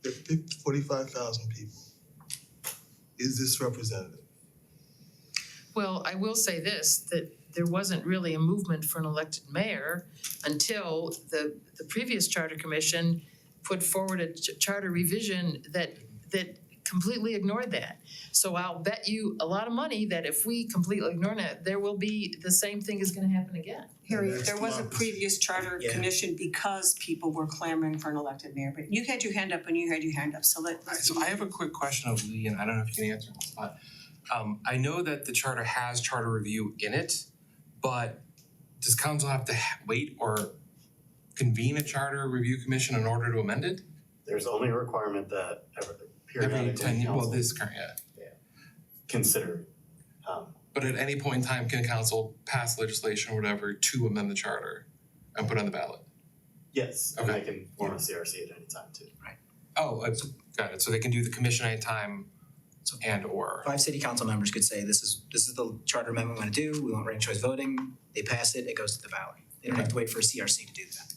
There are 45,000 people. Is this representative? Well, I will say this, that there wasn't really a movement for an elected mayor until the previous charter commission put forward a charter revision that completely ignored that. So I'll bet you a lot of money that if we completely ignore that, there will be, the same thing is gonna happen again. Harriet, there was a democracy. previous charter Yeah. commission because people were clamoring for an elected mayor, but you had your hand up when you had your hand up, so So I have a quick question of Lee, and I don't know if you can answer this, but I know that the charter has charter review in it, but does council have to wait or convene a charter review commission in order to amend it? There's only a requirement that Every periodically 10 years, well, council this current, yeah. consider it. But at any point in time, can council pass legislation or whatever to amend the charter and put on the ballot? Yes, and Okay. they can form a CRC at any time too. Oh, got it, so they can do the commission anytime and or. 5 city council members could say, this is the charter amendment we wanna do, we want ranked choice voting, they pass it, it goes to the ballot. They don't have to wait for a CRC to do that.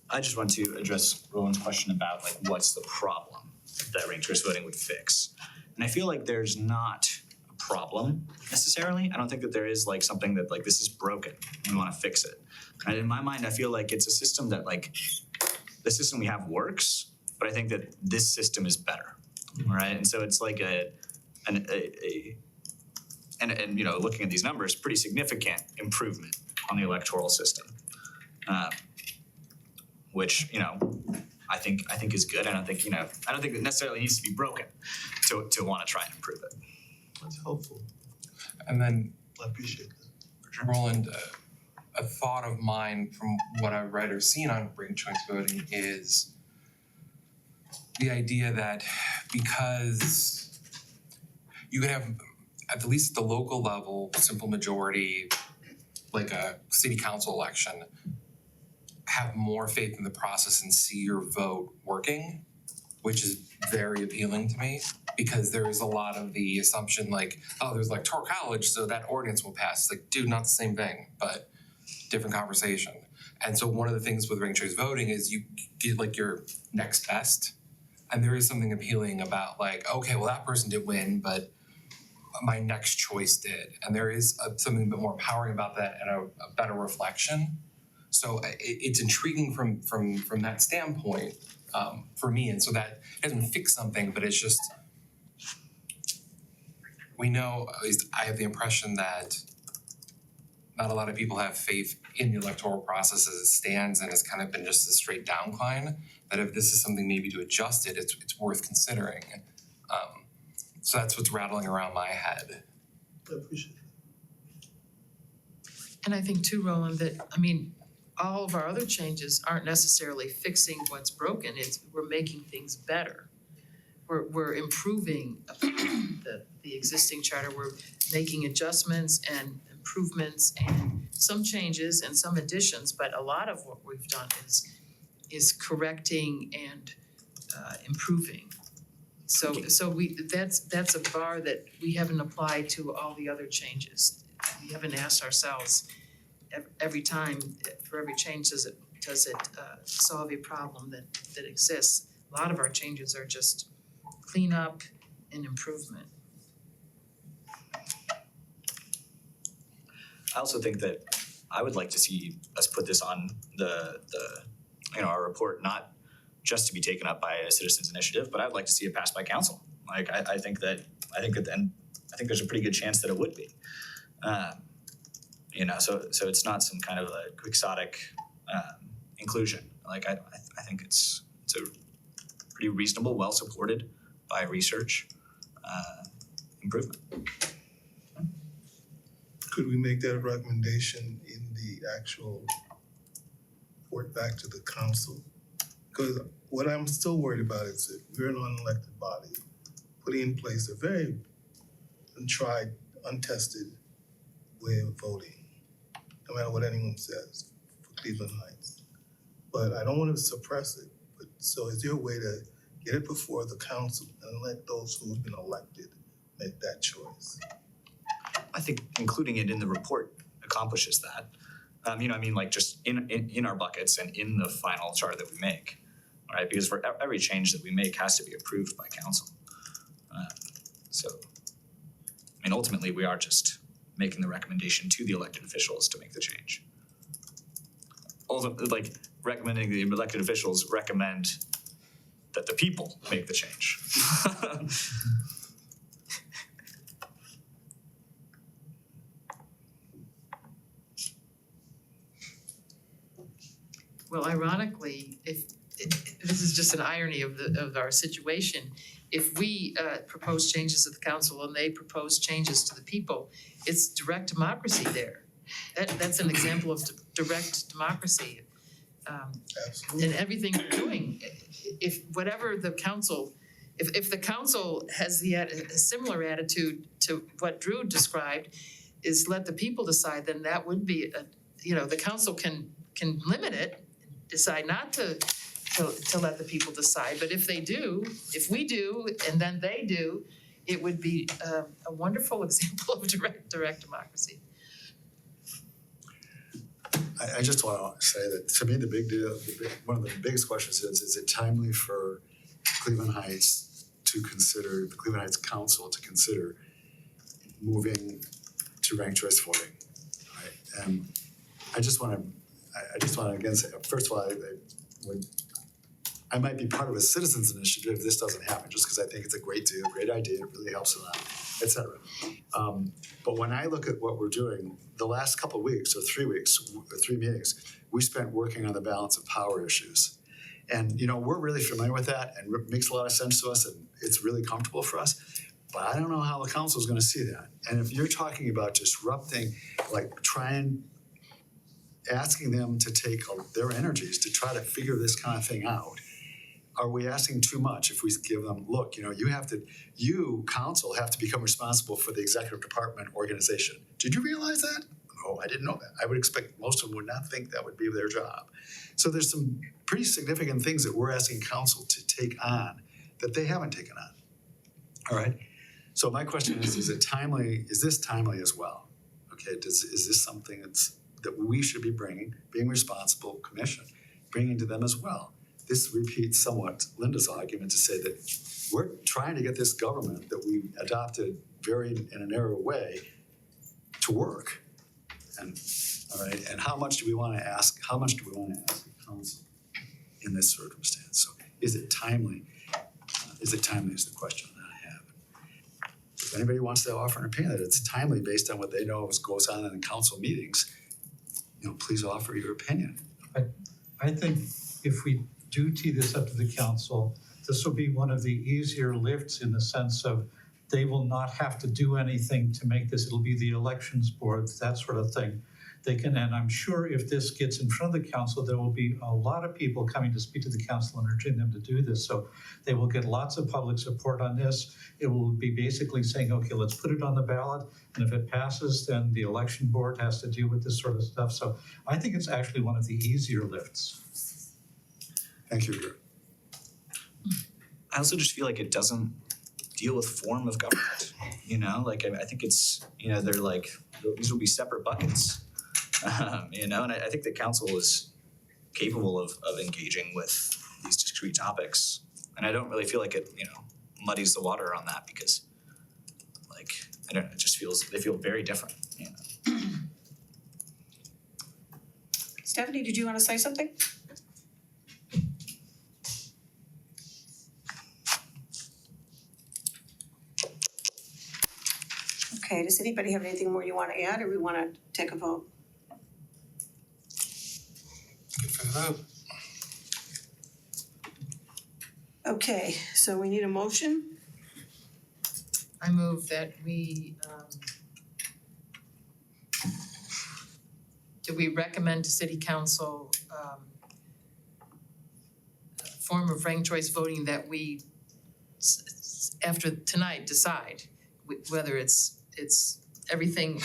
I just want to address Roland's question about like what's the problem that ranked choice voting would fix. And I feel like there's not a problem necessarily. I don't think that there is like something that like this is broken and we wanna fix it. And in my mind, I feel like it's a system that like the system we have works, but I think that this system is better, right? And so it's like and you know, looking at these numbers, pretty significant improvement on the electoral system. Which, you know, I think is good. I don't think it necessarily needs to be broken to wanna try and improve it. That's helpful. And then I appreciate that. Roland, a thought of mine from what I've read or seen on ranked choice voting is the idea that because you can have, at least at the local level, simple majority, like a city council election, have more faith in the process and see your vote working, which is very appealing to me because there is a lot of the assumption like, oh, there's electoral college, so that ordinance will pass. It's like, dude, not the same thing, but different conversation. And so one of the things with ranked choice voting is you get like your next best. And there is something appealing about like, okay, well, that person did win, but my next choice did. And there is something a bit more empowering about that and a better reflection. So it's intriguing from that standpoint for me. And so that doesn't fix something, but it's just, we know, at least I have the impression that not a lot of people have faith in the electoral process as it stands and it's kind of been just a straight downcline. That if this is something maybe to adjust it, it's worth considering. So that's what's rattling around my head. I appreciate that. And I think too, Roland, that, I mean, all of our other changes aren't necessarily fixing what's broken, we're making things better. we're improving the existing charter. We're making adjustments and improvements and some changes and some additions, but a lot of what we've done is correcting and improving. So that's a bar that we haven't applied to all the other changes. We haven't asked ourselves every time, for every change, does it solve a problem that exists? A lot of our changes are just cleanup and improvement. I also think that I would like to see us put this on the our report, not just to be taken up by a citizens initiative, but I'd like to see it passed by council. Like I think there's a pretty good chance that it would be. So it's not some kind of a quixotic inclusion. Like I think it's a pretty reasonable, well supported by research improvement. Could we make that a recommendation in the actual report back to the council? Because what I'm still worried about is that we're an unelected body putting in place a very untried, untested way of voting, no matter what anyone says for Cleveland Heights. But I don't want to suppress it. But so is there a way to get it before the council and let those who have been elected make that choice? I think including it in the report accomplishes that. Like just in our buckets and in the final chart that we make, right? Because for every change that we make has to be approved by council. Ultimately, we are just making the recommendation to the elected officials to make the change. Also, like recommending the elected officials recommend that the people make the change. Well, ironically, if this is just an irony of our situation, if we propose changes to the council and they propose changes to the people, it's direct democracy there. That's an example of direct democracy. And everything we're doing, if whatever the council, if the council has a similar attitude to what Drew described, is let the people decide, then that would be the council can limit it, decide not to let the people decide. But if we do, and then they do, it would be a wonderful example of direct democracy. I just want to say that to me, the big deal, one of the biggest questions is it timely for Cleveland Heights to consider, the Cleveland Heights Council to consider moving to ranked choice voting, right? And I just want to again say, first of all, I might be part of a citizens initiative if this doesn't happen, just because I think it's a great deal, great idea, it really helps a lot, et cetera. But when I look at what we're doing, the last couple of weeks or 3 meetings, we spent working on the balance of power issues. And we're really familiar with that, and it makes a lot of sense to us, and it's really comfortable for us. But I don't know how the council is going to see that. And if you're talking about disrupting, like asking them to take their energies to try to figure this kind of thing out, are we asking too much if we give them, look, you council have to become responsible for the executive department organization. Did you realize that? Oh, I didn't know that. I would expect most of them would not think that would be their job. So there's some pretty significant things that we're asking council to take on that they haven't taken on. All right. So my question is this timely as well? Okay, is this something that we should be being responsible commission, bringing to them as well? This repeats somewhat Linda's argument to say that we're trying to get this government that we adopted in a narrow way to work. And all right, and how much do we want to ask the council in this circumstance? So is it timely? Is the question that I have. If anybody wants to offer an opinion that it's timely based on what they know goes on in council meetings, please offer your opinion. I think if we do tee this up to the council, this will be one of the easier lifts in the sense of they will not have to do anything to make this. It'll be the elections board, that sort of thing. they can, and I'm sure if this gets in front of the council, there will be a lot of people coming to speak to the council and urging them to do this. So they will get lots of public support on this. It will be basically saying, okay, let's put it on the ballot. And if it passes, then the election board has to deal with this sort of stuff. So I think it's actually one of the easier lifts. Thank you, Drew. I also just feel like it doesn't deal with form of government, you know, like I think it's, you know, they're like, these will be separate buckets. You know, and I think the council is capable of engaging with these discrete topics. And I don't really feel like it, you know, muddies the water on that because like, I don't know, it just feels, they feel very different, you know. Stephanie, did you want to say something? Okay, does anybody have anything more you want to add, or we want to take a vote? Good for the vote. Okay, so we need a motion. I move that we recommend to city council a form of ranked choice voting that we after tonight decide whether it's everything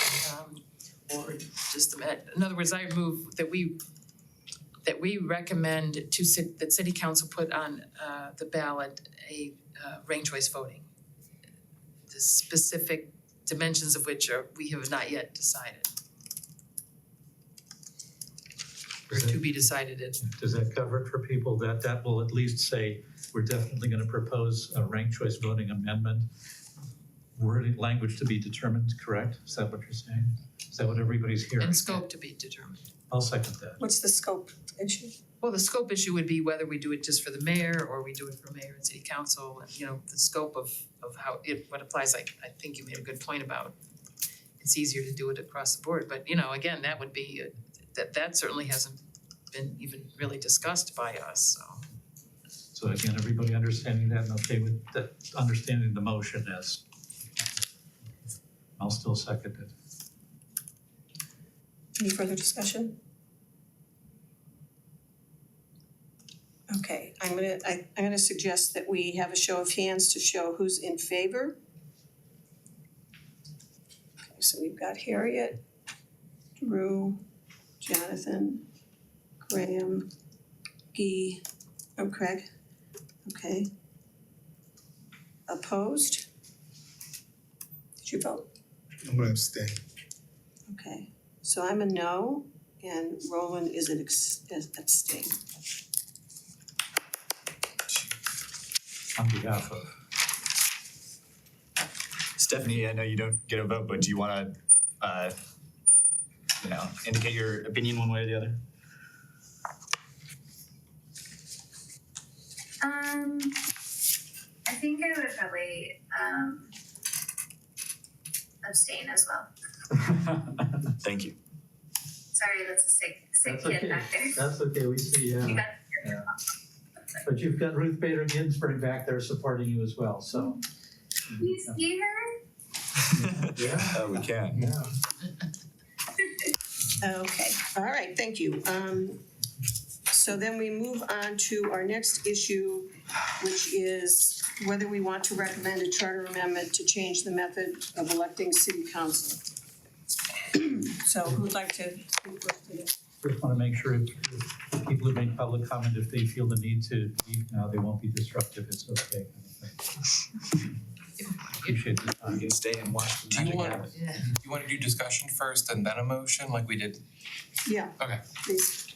or just in other words, I move that we recommend that city council put on the ballot a ranked choice voting. The specific dimensions of which we have not yet decided. Or to be decided in. Does that cover it for people that will at least say, we're definitely gonna propose a ranked choice voting amendment? Wording, language to be determined, correct? Is that what you're saying? Is that what everybody's hearing? And scope to be determined. I'll second that. What's the scope issue? Well, the scope issue would be whether we do it just for the mayor or we do it for mayor and city council, and you know, the scope of how what applies, I think you made a good point about it's easier to do it across the board, but you know, again, that would be, that certainly hasn't been even really discussed by us, so. So again, everybody understanding that and okay with that, understanding the motion as, I'll still second it. Any further discussion? Okay, I'm gonna suggest that we have a show of hands to show who's in favor. Okay, so we've got Harriet, Drew, Jonathan, Graham, Guy, Craig. Okay. Opposed? Did you vote? I'm gonna abstain. Okay, so I'm a no, and Roland is an abstain. On behalf of. Stephanie, I know you don't get a vote, but do you wanna you know, indicate your opinion one way or the other? I think I would probably abstain as well. Thank you. Sorry, that's a sick kid back there. That's okay, we see, You got But you've got Ruth Bader Ginsburg back there supporting you as well, so. you see her? Yeah. Oh, we can. Yeah. Okay, all right, thank you. So then we move on to our next issue, which is whether we want to recommend a charter amendment to change the method of electing city council. So who'd like to speak first today? Just wanna make sure if people who make public comment, if they feel the need to leave now, they won't be disruptive, it's okay. Appreciate the time. You can stay and watch the Do you magic want, happen. you wanna do discussion first and then a motion like we did? Yeah. Okay. Please.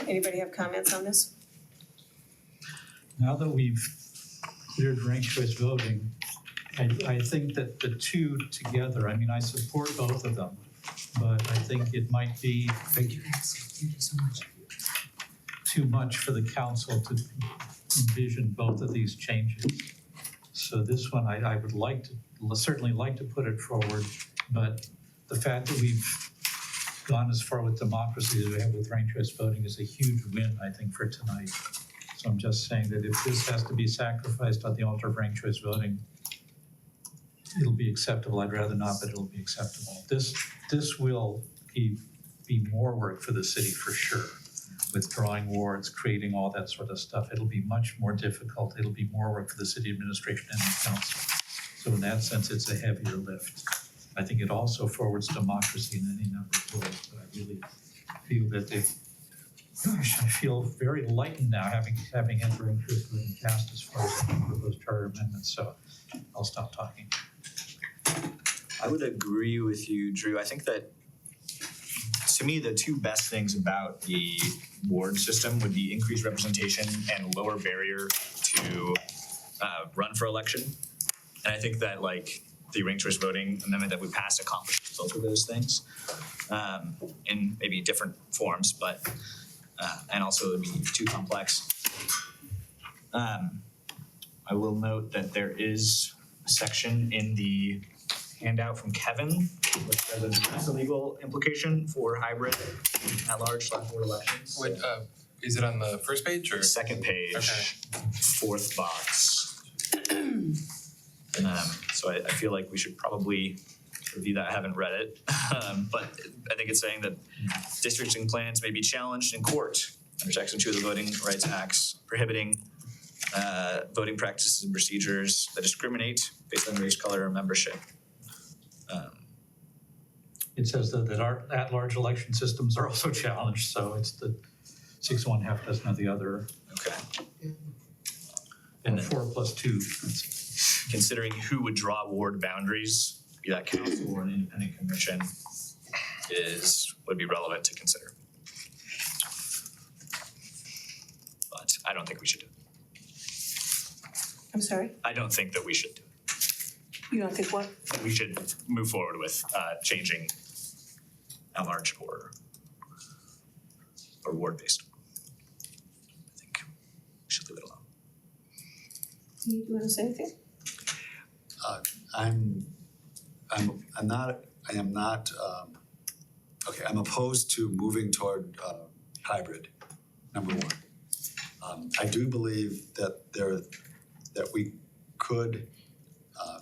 Anybody have comments on this? Now that we've cleared ranked choice voting, I think that the two together, I mean, I support both of them, but I think it might be Thank you so much. too much for the council to envision both of these changes. So this one, I would like to, certainly like to put it forward, but the fact that we've gone as far with democracy as we have with ranked choice voting is a huge win, I think, for tonight. So I'm just saying that if this has to be sacrificed on the altar of ranked choice voting, it'll be acceptable. I'd rather not, but it'll be acceptable. This will be more work for the city for sure. Withdrawing wards, creating all that sort of stuff. It'll be much more difficult. It'll be more work for the city administration and the council. So in that sense, it's a heavier lift. I think it also forwards democracy in any number of ways, but I really feel that I feel very lightened now having had your interest in cast as far as those charter amendments, so I'll stop talking. I would agree with you, Drew. I think that to me, the two best things about the ward system would be increased representation and lower barrier to run for election. And I think that like the ranked choice voting amendment that we passed accomplishes both of those things in maybe different forms, but and also it would be too complex. I will note that there is a section in the handout from Kevin, which says it's a legal implication for hybrid at-large board elections. What, is it on the first page or? Second page, Okay. fourth box. So I feel like we should probably review that. I haven't read it, but I think it's saying that districting plans may be challenged in court under Section 2 of the Voting Rights Acts, prohibiting voting practices and procedures that discriminate based on race, color, or membership. It says that our at-large election systems are also challenged, so it's the 6 1 half dozen of the other. Okay. And then 4 plus 2. considering who would draw ward boundaries, be that council or an independent commission, would be relevant to consider. But I don't think we should do it. I'm sorry, I don't think that we should do you don't think what? it. We should move forward with changing at-large or ward-based. I think we should leave it alone. Do you wanna say anything? I'm opposed to moving toward hybrid, number one. I do believe that we could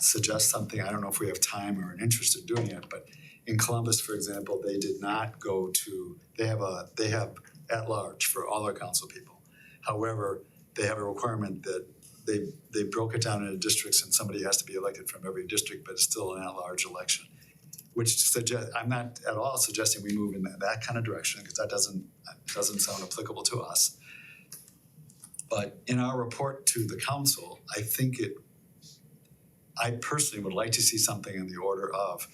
suggest something. I don't know if we have time or an interest in doing it, but in Columbus, for example, they did not go to, they have at-large for all their council people. However, they have a requirement that they broke it down into districts and somebody has to be elected from every district, but it's still an at-large election. Which suggests, I'm not at all suggesting we move in that kind of direction, because that doesn't sound applicable to us. But in our report to the council, I personally would like to see something in the order of,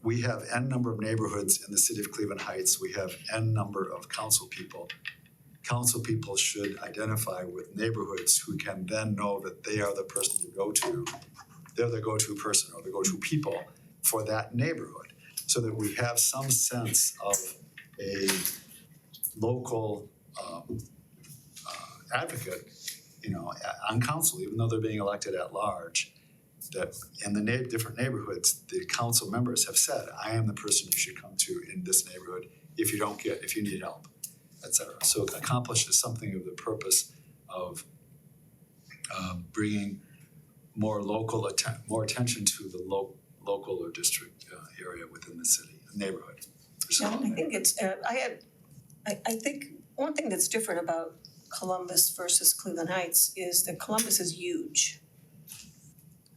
we have N number of neighborhoods in the city of Cleveland Heights, we have N number of council people. Council people should identify with neighborhoods who can then know that they are the person to go to. They're the go-to person or the go-to people for that neighborhood, so that we have some sense of a local advocate, on council, even though they're being elected at large, that in the different neighborhoods, the council members have said, I am the person you should come to in this neighborhood if you need help, et cetera. So it accomplishes something of the purpose of bringing more attention to the local or district area within the city, neighborhood. Yeah, I think it's, I think one thing that's different about Columbus versus Cleveland Heights is that Columbus is huge.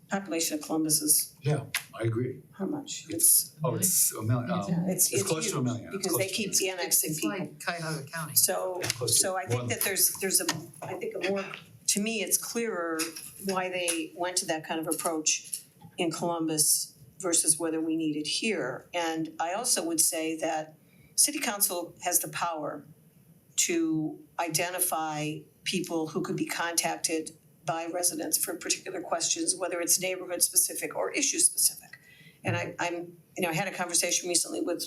Population of Columbus is Yeah, I agree. how much? It's It's a million, it's close to a huge, million. It's because close they to a keep million. annexing It's people. like Cuyahoga County. So Close to so I more think than- that there's a more, to me, it's clearer why they went to that kind of approach in Columbus versus whether we need it here. And I also would say that city council has the power to identify people who could be contacted by residents for particular questions, whether it's neighborhood specific or issue specific. And I had a conversation recently with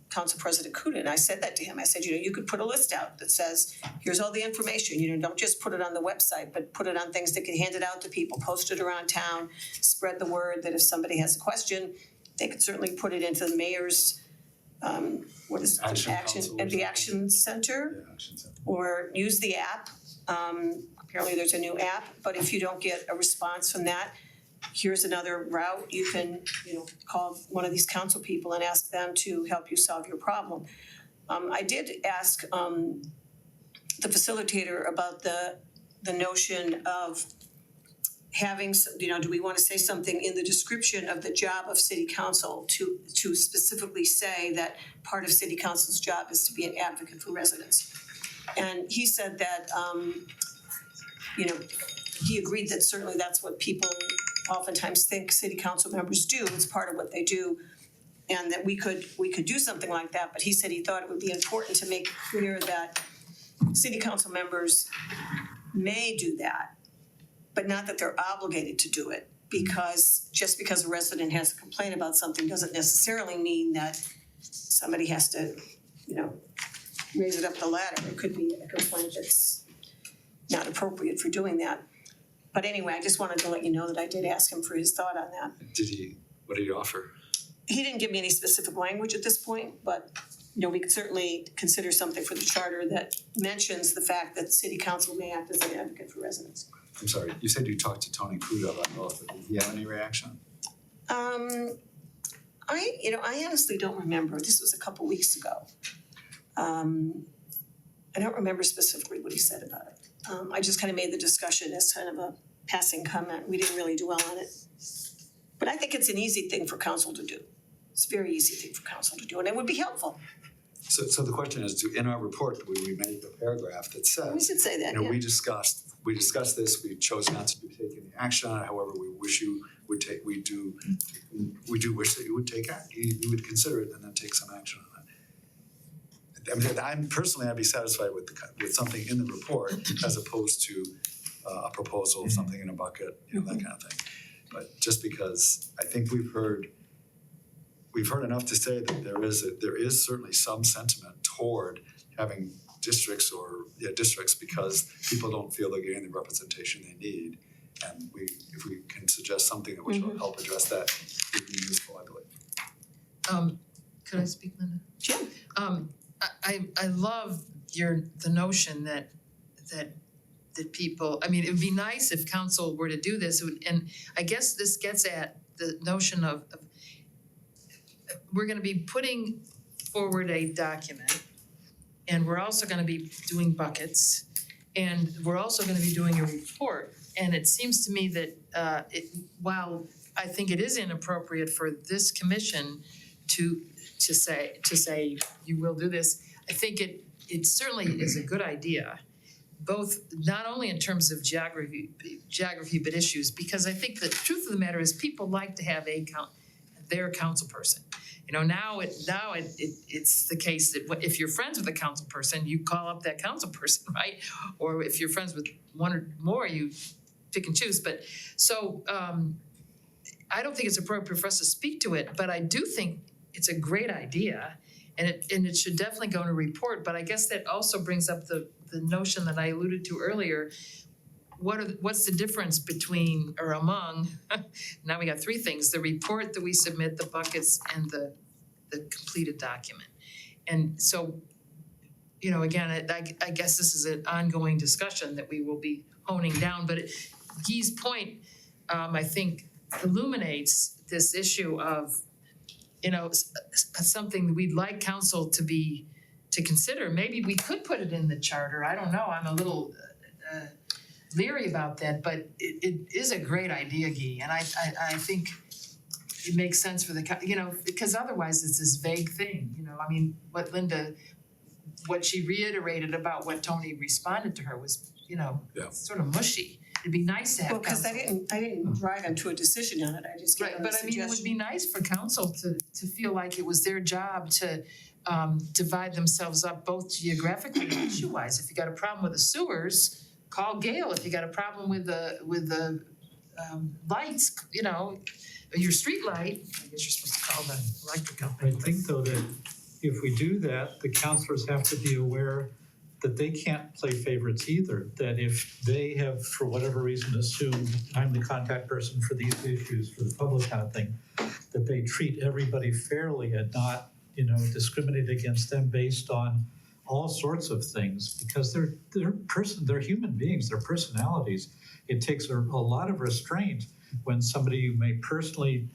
Council President Kuda, and I said that to him. I said, you could put a list out that says, here's all the information, don't just put it on the website, but put it on things that can hand it out to people, post it around town, spread the word that if somebody has a question, they could certainly put it into the mayor's Action Council or the Action Center, Yeah, Action Center. or use the app. Apparently there's a new app, but if you don't get a response from that, here's another route. You can, call one of these council people and ask them to help you solve your problem. I did ask the facilitator about the notion of having, do we want to say something in the description of the job of city council to specifically say that part of city council's job is to be an advocate for residents? And he said that, he agreed that certainly that's what people oftentimes think city council members do. It's part of what they do. And that we could do something like that, but he said he thought it would be important to make clear that city council members may do that, but not that they're obligated to do it, because just because a resident has a complaint about something doesn't necessarily mean that somebody has to, raise it up the ladder. It could be a complaint that's not appropriate for doing that. But anyway, I just wanted to let you know that I did ask him for his thought on that. What did he offer? He didn't give me any specific language at this point, but we could certainly consider something for the charter that mentions the fact that the city council may act as an advocate for residents. I'm sorry, you said you talked to Tony Kudo about both, but did he have any reaction? I honestly don't remember. This was a couple weeks ago. I don't remember specifically what he said about it. I just kind of made the discussion as kind of a passing comment. We didn't really dwell on it. But I think it's an easy thing for council to do. It's a very easy thing for council to do, and it would be helpful. So the question is, in our report, we make a paragraph that says, We should say that, yeah. we discussed this, we chose not to take any action on it, however, we wish you would take, we do wish that you would take action, you would consider it and then take some action on it. I mean, I'd be satisfied with something in the report as opposed to a proposal, something in a bucket, that kind of thing. But just because I think we've heard enough to say that there is certainly some sentiment toward having districts because people don't feel they're getting the representation they need. And if we can suggest something that which will help address that, it would be useful, I believe. Could I speak, Linda? Sure. I love the notion that people, it would be nice if council were to do this, and I guess this gets at the notion of we're gonna be putting forward a document, and we're also gonna be doing buckets, and we're also gonna be doing a report. And it seems to me that while I think it is inappropriate for this commission to say you will do this, I think it certainly is a good idea, both not only in terms of geography but issues, because I think the truth of the matter is people like to have their council person. Now it's the case that if you're friends with a council person, you call up that council person, right? Or if you're friends with one or more, you pick and choose. But so I don't think it's appropriate for us to speak to it, but I do think it's a great idea, and it should definitely go in a report. But I guess that also brings up the notion that I alluded to earlier. What's the difference between or among, now we got three things: the report that we submit, the buckets, and the completed document. And so, again, I guess this is an ongoing discussion that we will be honing down. But Guy's point, I think, illuminates this issue of, something that we'd like council to consider. Maybe we could put it in the charter. I don't know. I'm a little leery about that, but it is a great idea, Guy, and I think it makes sense for because otherwise it's this vague thing. What she reiterated about what Tony responded to her was, sort of mushy. It'd be nice to have council. Because I didn't drive them to a decision on it. I just gave them a suggestion. It would be nice for council to feel like it was their job to divide themselves up both geographically and issue-wise. If you got a problem with the sewers, call Gail. If you got a problem with the lights, your street light, I guess you're supposed to call the electric company. I think though that if we do that, the councilors have to be aware that they can't play favorites either. That if they have, for whatever reason, assumed I'm the contact person for these issues, for the public kind of thing, that they treat everybody fairly and not, discriminate against them based on all sorts of things, because they're human beings, they're personalities. It takes a lot of restraint when somebody you may personally,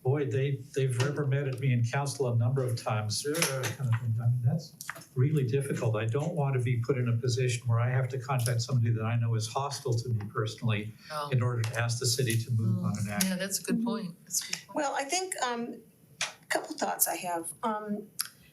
boy, they've reprimanded me in council a number of times, kind of thing. I mean, that's really difficult. I don't want to be put in a position where I have to contact somebody that I know is hostile to me personally Oh. in order to ask the city to move on an action. Yeah, that's a good point. That's a good point. Well, I think a couple thoughts I have.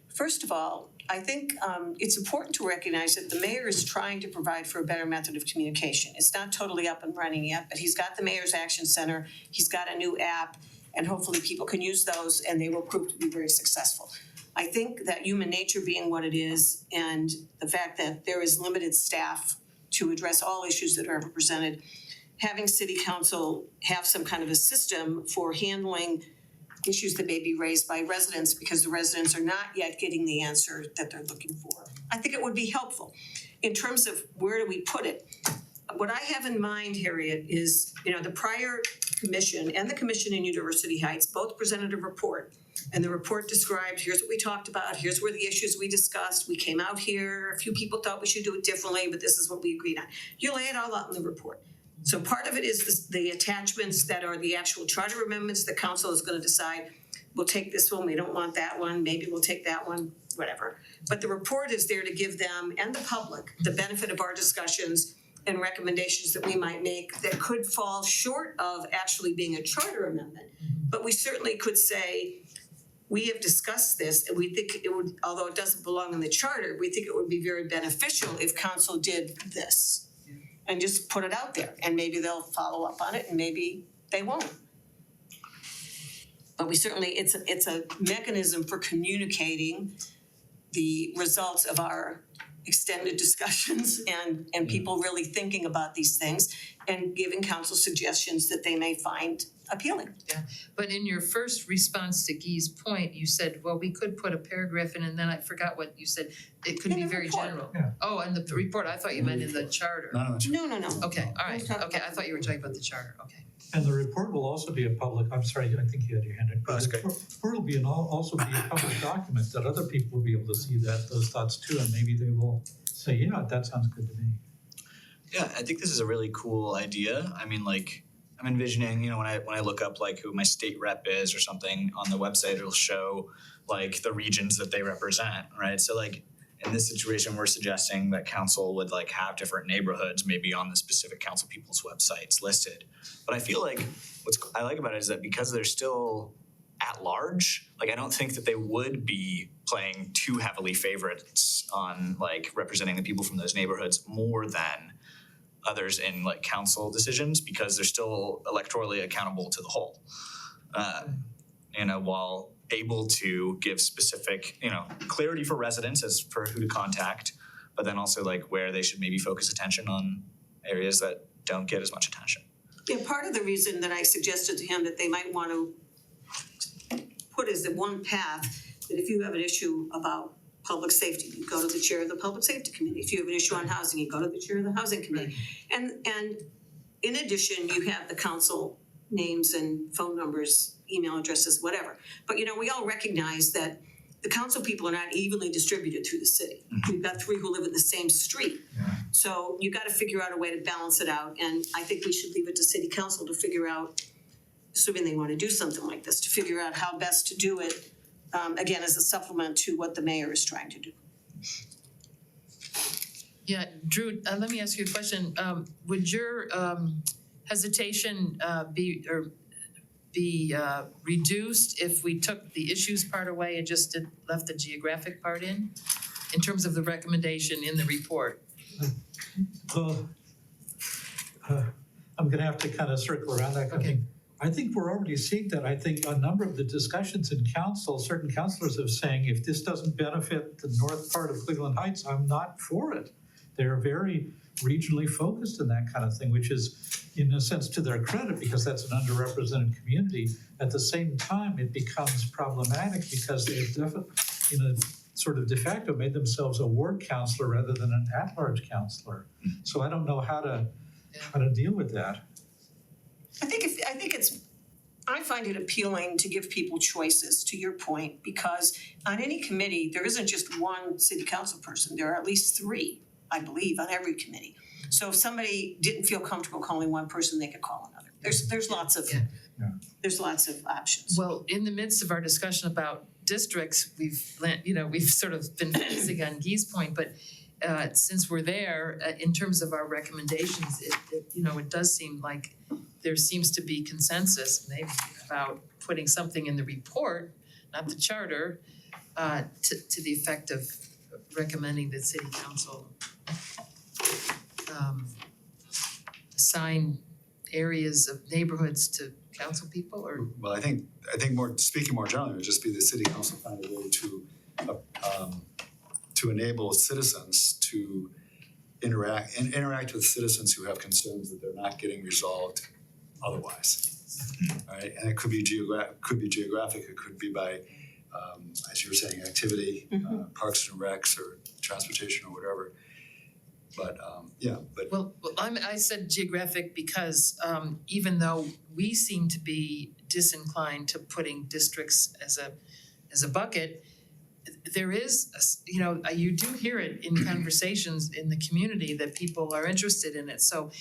First of all, I think it's important to recognize that the mayor is trying to provide for a better method of communication. It's not totally up and running yet, but he's got the Mayor's Action Center, he's got a new app, and hopefully people can use those and they will prove to be very successful. I think that human nature being what it is and the fact that there is limited staff to address all issues that are ever presented, having city council have some kind of a system for handling issues that may be raised by residents because the residents are not yet getting the answer that they're looking for. I think it would be helpful. In terms of where do we put it, what I have in mind, Harriet, is, the prior commission and the commission in University Heights both presented a report. And the report described, here's what we talked about, here's where the issues we discussed, we came out here, a few people thought we should do it differently, but this is what we agreed on. You lay it all out in the report. So part of it is the attachments that are the actual charter amendments. The council is gonna decide, we'll take this one, we don't want that one, maybe we'll take that one, whatever. But the report is there to give them and the public the benefit of our discussions and recommendations that we might make that could fall short of actually being a charter amendment. But we certainly could say, we have discussed this and we think it would, although it doesn't belong in the charter, we think it would be very beneficial if council did this. And just put it out there and maybe they'll follow up on it and maybe they won't. But we certainly, it's a mechanism for communicating the results of our extended discussions and people really thinking about these things and giving council suggestions that they may find appealing. But in your first response to Guy's point, you said, well, we could put a paragraph in, and then I forgot what you said. It could In be the very report. general. Yeah. Oh, and the report, I thought you meant in the charter. No. No. Okay, all right, We'll talk okay, about I thought you were talking about the charter, okay. And the report will also be a public, I'm sorry, I think you had your hand up. That's The okay. report will be also be a public document that other people will be able to see those thoughts too, and maybe they will say, yeah, that sounds good to me. Yeah, I think this is a really cool idea. I mean, like, I'm envisioning, when I look up like who my state rep is or something on the website, it'll show like the regions that they represent, right? So like in this situation, we're suggesting that council would like have different neighborhoods maybe on the specific council people's websites listed. But I feel like what I like about it is that because they're still at large, like I don't think that they would be playing too heavily favorites on like representing the people from those neighborhoods more than others in like council decisions because they're still electorally accountable to the whole. While able to give specific, clarity for residents as for who to contact, but then also like where they should maybe focus attention on areas that don't get as much attention. Yeah, part of the reason that I suggested to him that they might want to put as the one path, that if you have an issue about public safety, you go to the chair of the public safety committee. If you have an issue on housing, you go to the chair of the housing committee. And in addition, you have the council names and phone numbers, email addresses, whatever. But we all recognize that the council people are not evenly distributed through the city. We've got 3 who live in the same street. So you gotta figure out a way to balance it out, and I think we should leave it to city council to figure out, assuming they wanna do something like this, to figure out how best to do it, again, as a supplement to what the mayor is trying to do. Yeah, Drew, let me ask you a question. Would your hesitation be reduced if we took the issues part away and just left the geographic part in terms of the recommendation in the report? Well, I'm gonna have to kind of circle around that kind of thing. I think we're already seeing that. I think a number of the discussions in council, certain councilors are saying, if this doesn't benefit the north part of Cleveland Heights, I'm not for it. They're very regionally focused in that kind of thing, which is in a sense to their credit because that's an underrepresented community. At the same time, it becomes problematic because they've definitely, in a sort of de facto, made themselves a ward councilor rather than an at-large councilor. So I don't know how to deal with that. I find it appealing to give people choices, to your point, because on any committee, there isn't just one city council person. There are at least 3, I believe, on every committee. So if somebody didn't feel comfortable calling one person, they could call another. there's lots of, Yeah. Yeah. there's lots of options. Well, in the midst of our discussion about districts, we've sort of been focusing on Gee's Point, but since we're there, in terms of our recommendations, it does seem like there seems to be consensus maybe about putting something in the report, not the charter, to the effect of recommending that city council assign areas of neighborhoods to council people or Well, I think speaking more generally, it would just be the city council find a way to enable citizens to interact with citizens who have concerns that they're not getting resolved otherwise. Right, and it could be geographic, it could be by, as you were saying, activity, parks and recs or transportation or whatever. But, Well, I said geographic because even though we seem to be disinclined to putting districts as a bucket, there is, you do hear it in conversations in the community that people are interested in it. So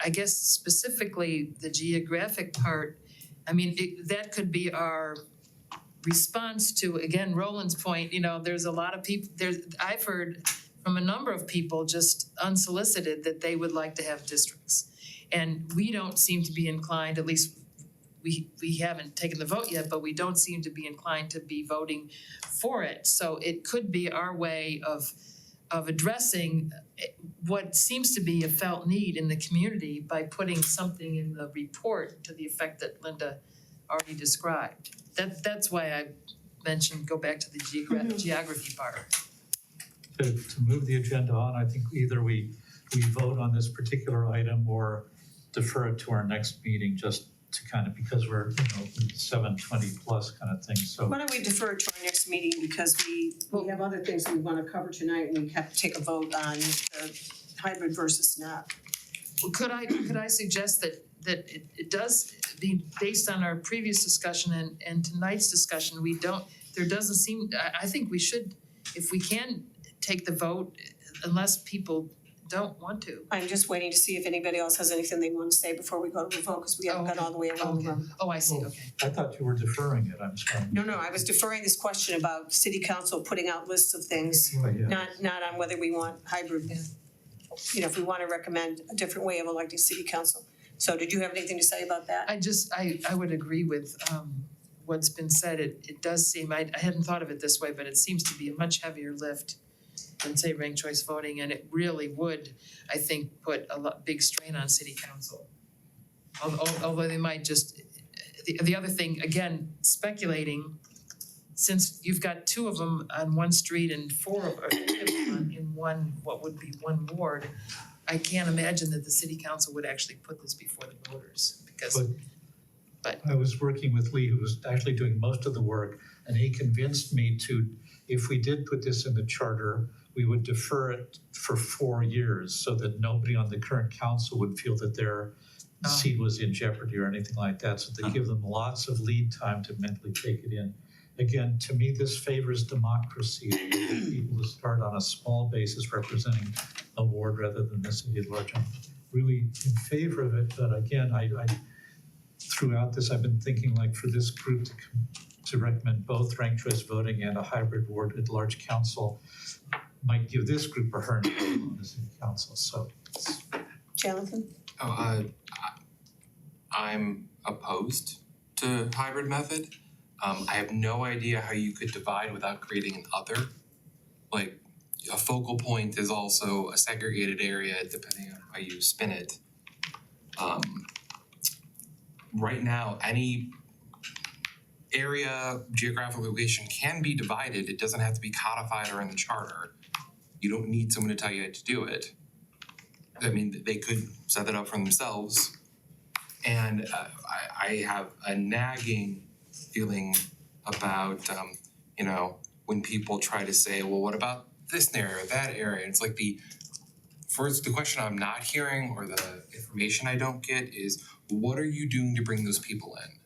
I guess specifically the geographic part, that could be our response to, again, Roland's point, there's a lot of people, I've heard from a number of people just unsolicited that they would like to have districts. And we don't seem to be inclined, at least we haven't taken the vote yet, but we don't seem to be inclined to be voting for it. So it could be our way of addressing what seems to be a felt need in the community by putting something in the report to the effect that Linda already described. That's why I mentioned go back to the geography part. To move the agenda on, I think either we vote on this particular item or defer it to our next meeting, just to kind of, because we're, 7:20 plus kind of thing, so. Why don't we defer to our next meeting because we have other things that we wanna cover tonight and we have to take a vote on the hybrid versus not. Well, could I suggest that it does be based on our previous discussion and tonight's discussion, I think we should, if we can take the vote, unless people don't want to. I'm just waiting to see if anybody else has anything they wanna say before we go to the vote, because we haven't got all the way around the room. Oh, I see, okay. I thought you were deferring it, I'm sorry. No, I was deferring this question about city council putting out lists of things, Oh, yeah. not on whether we want hybrid. Yeah. If we wanna recommend a different way of electing city council. So did you have anything to say about that? I would agree with what's been said. It does seem, I hadn't thought of it this way, but it seems to be a much heavier lift than say ranked choice voting, and it really would, I think, put a big strain on city council. Although they might just, the other thing, again, speculating, since you've got two of them on one street and three of them in one, what would be one ward, I can't imagine that the city council would actually put this before the voters, because I was working with Lee, who was actually doing most of the work, and he convinced me to, if we did put this in the charter, we would defer it for 4 years so that nobody on the current council would feel that their seat was in jeopardy or anything like that, so they give them lots of lead time to mentally take it in. Again, to me, this favors democracy, people to start on a small basis representing a ward rather than the city at large. I'm really in favor of it, but again, I throughout this, I've been thinking like for this group to recommend both ranked choice voting and a hybrid ward at large council might give this group a hard time on the city council, so. Jonathan? I'm opposed to hybrid method. I have no idea how you could divide without creating an other. Like, a focal point is also a segregated area depending on how you spin it. Right now, any area, geographic location can be divided. It doesn't have to be codified or in the charter. You don't need someone to tell you how to do it. I mean, they could set that up for themselves. And I have a nagging feeling about, when people try to say, well, what about this area or that area? It's like the question I'm not hearing or the information I don't get is, what are you doing to bring those people in?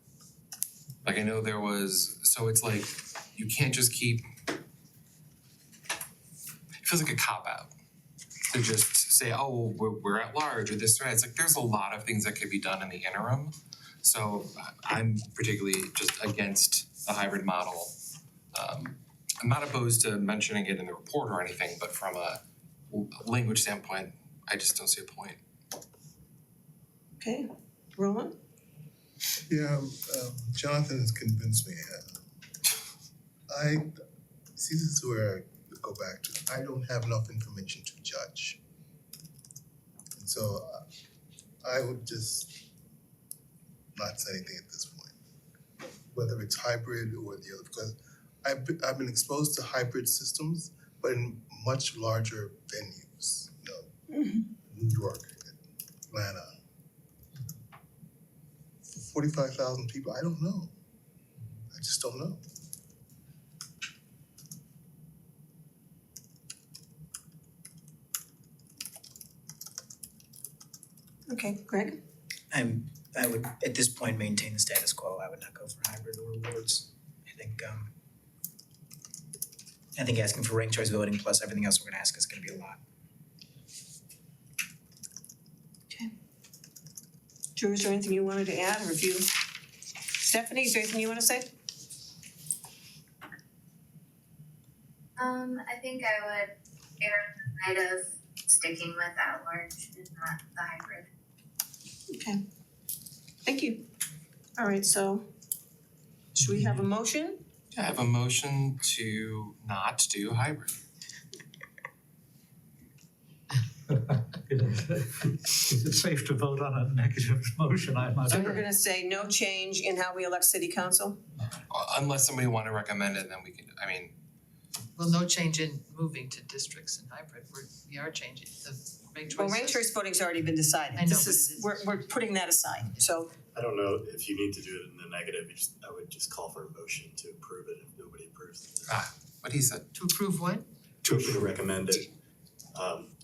Like, I know so it's like, you can't just keep, it feels like a cop-out to just say, oh, we're at large or this or that. It's like there's a lot of things that could be done in the interim. So I'm particularly just against the hybrid model. I'm not opposed to mentioning it in the report or anything, but from a language standpoint, I just don't see a point. Okay, Roland? Yeah, Jonathan has convinced me. I see, this is where I go back to, I don't have enough information to judge. And so I would just not say anything at this point, whether it's hybrid or the other, because I've been exposed to hybrid systems, but in much larger venues, New York, Atlanta. 45,000 people, I don't know. I just don't know. Okay, Greg? I would, at this point, maintain the status quo. I would not go for hybrid or awards. I think asking for ranked choice voting plus everything else we're gonna ask is gonna be a lot. Drew, is there anything you wanted to add, or if you, Stephanie, is there anything you wanna say? I think I would err on the side of sticking with at large and not the hybrid. Okay, thank you. All right, so should we have a motion? I have a motion to not do hybrid. Is it safe to vote on a negative motion? I'm not So sure. we're gonna say no change in how we elect city council? Unless somebody wanna recommend it, then we can, Well, no change in moving to districts and hybrid, we are changing the ranked Well, choice. ranked choice voting's already been decided. I know, This but is, it is- we're putting that aside, so, I don't know if you need to do it in the negative, I would just call for a motion to approve it if nobody approves it. what he said. To approve what? To recommend it,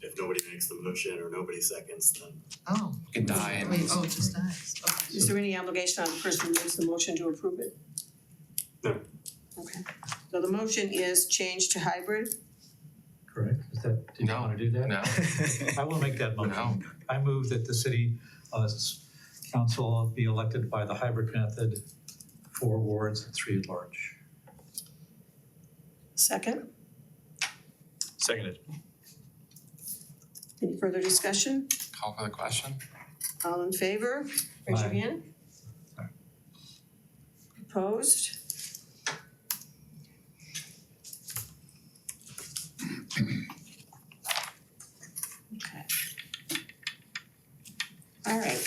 if nobody makes the motion or nobody seconds, then Oh. We can die and. Wait, oh, it just dies, okay. is there any obligation on the person who makes the motion to approve it? No. Okay, so the motion is change to hybrid? Correct, is that, do you No. wanna do that? No, I will make that motion. no. I move that the city council be elected by the hybrid method, 4 wards and 3 at large. Second, Seconded. any further discussion? Call for the question. All in favor, raise your Aye. hand. Aye. Opposed? Okay. All right.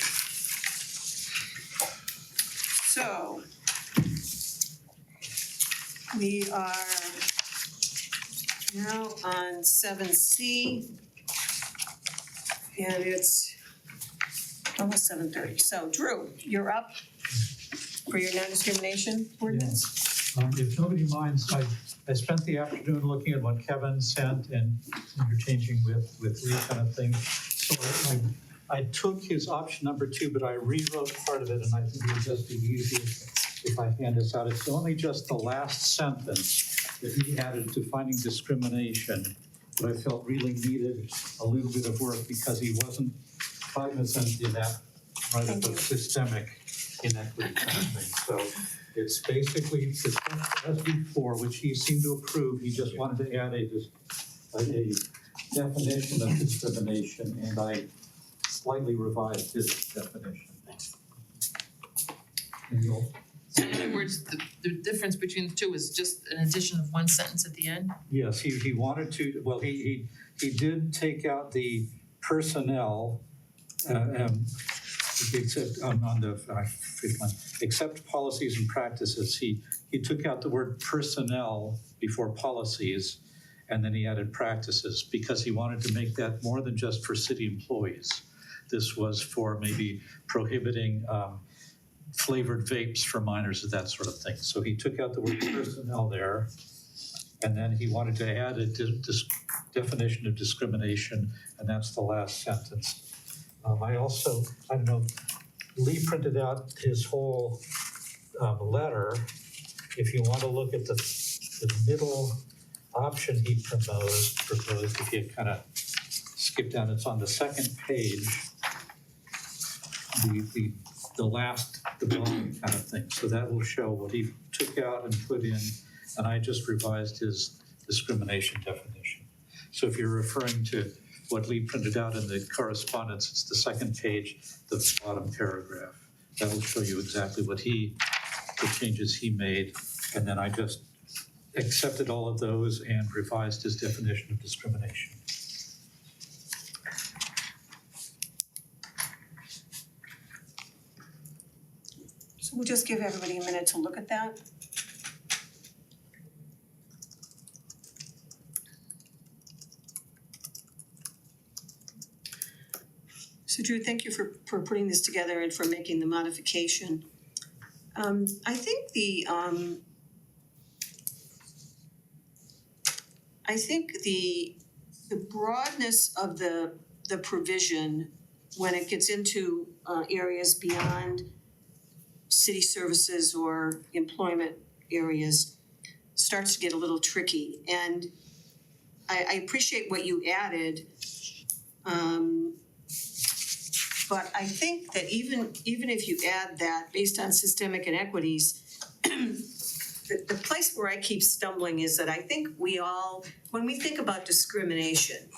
So we are now on 7C. And it's almost 7:30. So Drew, you're up for your non-discrimination ordinance? If nobody minds, I spent the afternoon looking at what Kevin sent and interchanging with Lee kind of thing. So I took his option number 2, but I rewrote part of it, and I think it would just be easiest if I hand this out. It's only just the last sentence that he added to finding discrimination that I felt really needed a little bit of work because he wasn't cognizant in that right of the systemic inequity kind of thing. So it's basically discussed as before, which he seemed to approve. He just wanted to add a definition of discrimination, and I slightly revised his definition. And you'll- So in other words, the difference between the two is just an addition of one sentence at the end? Yes, he wanted to, well, he did take out the personnel, except on the, except policies and practices. He took out the word personnel before policies, and then he added practices because he wanted to make that more than just for city employees. This was for maybe prohibiting flavored vapes for minors and that sort of thing. So he took out the word personnel there, and then he wanted to add a definition of discrimination, and that's the last sentence. I don't know, Lee printed out his whole letter. If you want to look at the middle option he proposed, if you kind of skip down, it's on the second page. The last development kind of thing, so that will show what he took out and put in, and I just revised his discrimination definition. So if you're referring to what Lee printed out in the correspondence, it's the second page, the bottom paragraph. That will show you exactly what the changes he made, and then I just accepted all of those and revised his definition of discrimination. So we'll just give everybody a minute to look at that. So Drew, thank you for putting this together and for making the modification. I think the broadness of the provision when it gets into areas beyond city services or employment areas starts to get a little tricky. And I appreciate what you added. But I think that even if you add that based on systemic inequities, the place where I keep stumbling is that I think when we think about discrimination,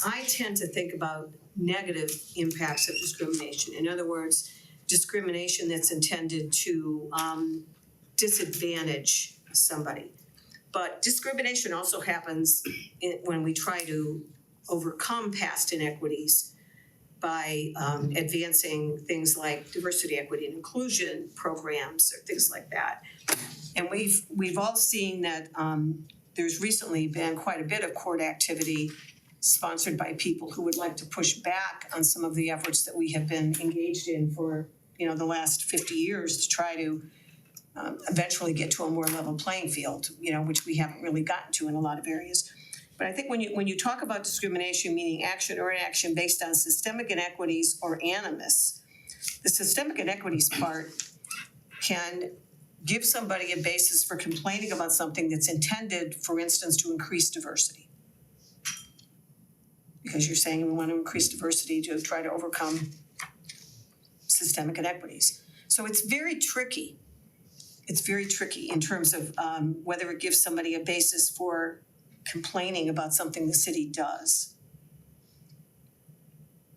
I tend to think about negative impacts of discrimination. In other words, discrimination that's intended to disadvantage somebody. But discrimination also happens when we try to overcome past inequities by advancing things like diversity, equity, and inclusion programs or things like that. And we've all seen that there's recently been quite a bit of court activity sponsored by people who would like to push back on some of the efforts that we have been engaged in for the last 50 years to try to eventually get to a more level playing field, which we haven't really gotten to in a lot of areas. But I think when you talk about discrimination, meaning action or inaction based on systemic inequities or animus, the systemic inequities part can give somebody a basis for complaining about something that's intended, for instance, to increase diversity. Because you're saying we want to increase diversity to try to overcome systemic inequities. So it's very tricky. It's very tricky in terms of whether it gives somebody a basis for complaining about something the city does.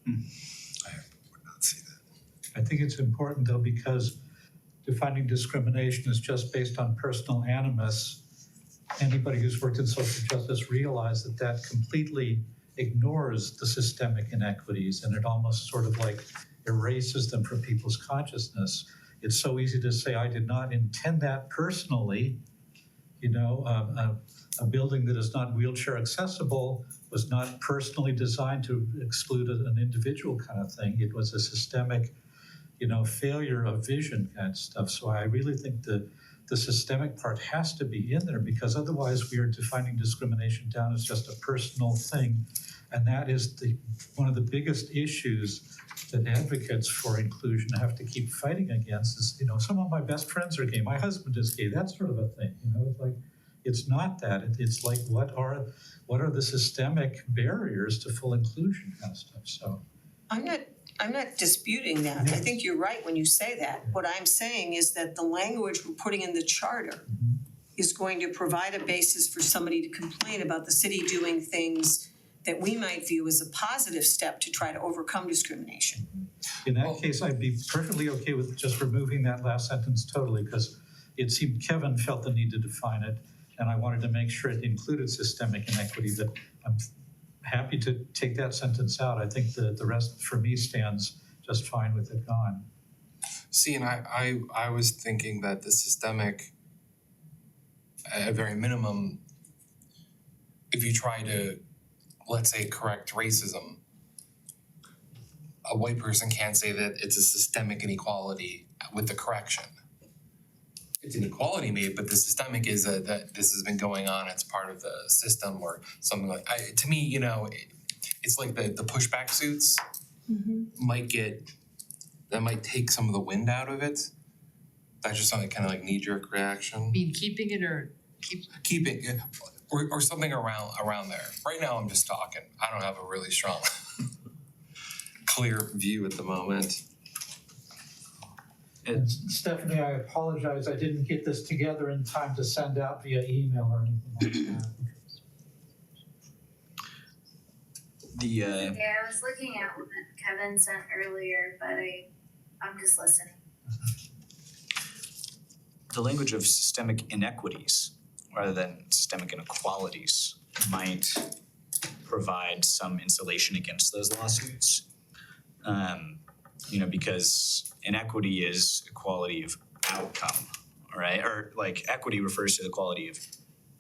I would not see that. I think it's important though, because defining discrimination is just based on personal animus. Anybody who's worked in social justice realizes that completely ignores the systemic inequities, and it almost sort of like erases them from people's consciousness. It's so easy to say, I did not intend that personally. A building that is not wheelchair accessible was not personally designed to exclude an individual kind of thing. It was a systemic, failure of vision kind of stuff. So I really think the systemic part has to be in there, because otherwise we are defining discrimination down as just a personal thing. And that is one of the biggest issues that advocates for inclusion have to keep fighting against is, some of my best friends are gay, my husband is gay, that sort of a thing. It's like, it's not that. It's like, what are the systemic barriers to full inclusion kind of stuff? So I'm not disputing that. I think you're right when you say that. What I'm saying is that the language we're putting in the charter is going to provide a basis for somebody to complain about the city doing things that we might view as a positive step to try to overcome discrimination. in that case, I'd be perfectly okay with just removing that last sentence totally, because it seemed Kevin felt the need to define it, and I wanted to make sure it included systemic inequity, but I'm happy to take that sentence out. I think the rest for me stands just fine with it gone. See, and I was thinking that the systemic, at very minimum, if you try to, let's say, correct racism, a white person can't say that it's a systemic inequality with the correction. It's an equality made, but the systemic is that this has been going on, it's part of the system or something like, to me, it's like the pushback suits might take some of the wind out of it. That's just something kind of like knee-jerk reaction. You mean keeping it or Keeping, or something around there. Right now, I'm just talking. I don't have a really strong clear view at the moment. And Stephanie, I apologize, I didn't get this together in time to send out via email or anything like that. Yeah, I was looking at what Kevin sent earlier, but I'm just listening. The language of systemic inequities rather than systemic inequalities might provide some insulation against those lawsuits. Because inequity is equality of outcome, right? Or like equity refers to the quality of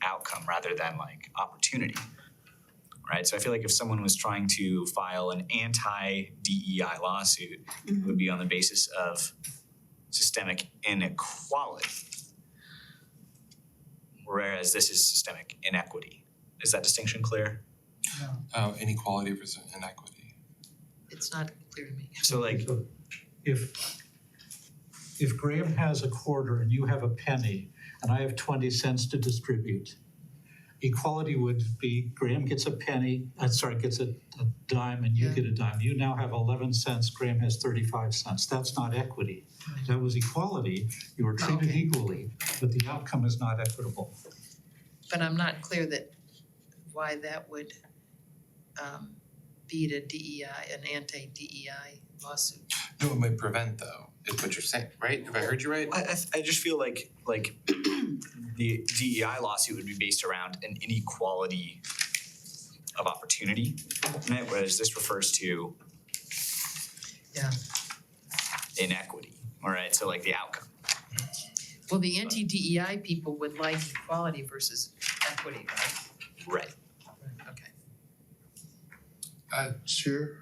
outcome rather than like opportunity, right? So I feel like if someone was trying to file an anti-DEI lawsuit, it would be on the basis of systemic inequality. Whereas this is systemic inequity. Is that distinction clear? Inequality versus inequity. It's not clear to me. So like, So if Graham has a quarter and you have a penny and I have 20 cents to distribute, equality would be Graham gets a penny, gets a dime and you get a dime. You now have 11 cents, Graham has 35 cents. That's not equity. That was equality. You were treated Okay. equally, but the outcome is not equitable. But I'm not clear that why that would beat a DEI, an anti-DEI lawsuit. No, it might prevent though, is what you're saying, right? Have I heard you right? I just feel like the DEI lawsuit would be based around an inequality of opportunity, right? Whereas this refers to inequity, all right? So like the outcome. Well, the anti-DEI people would like equality versus equity, right? Right. Okay. Chair,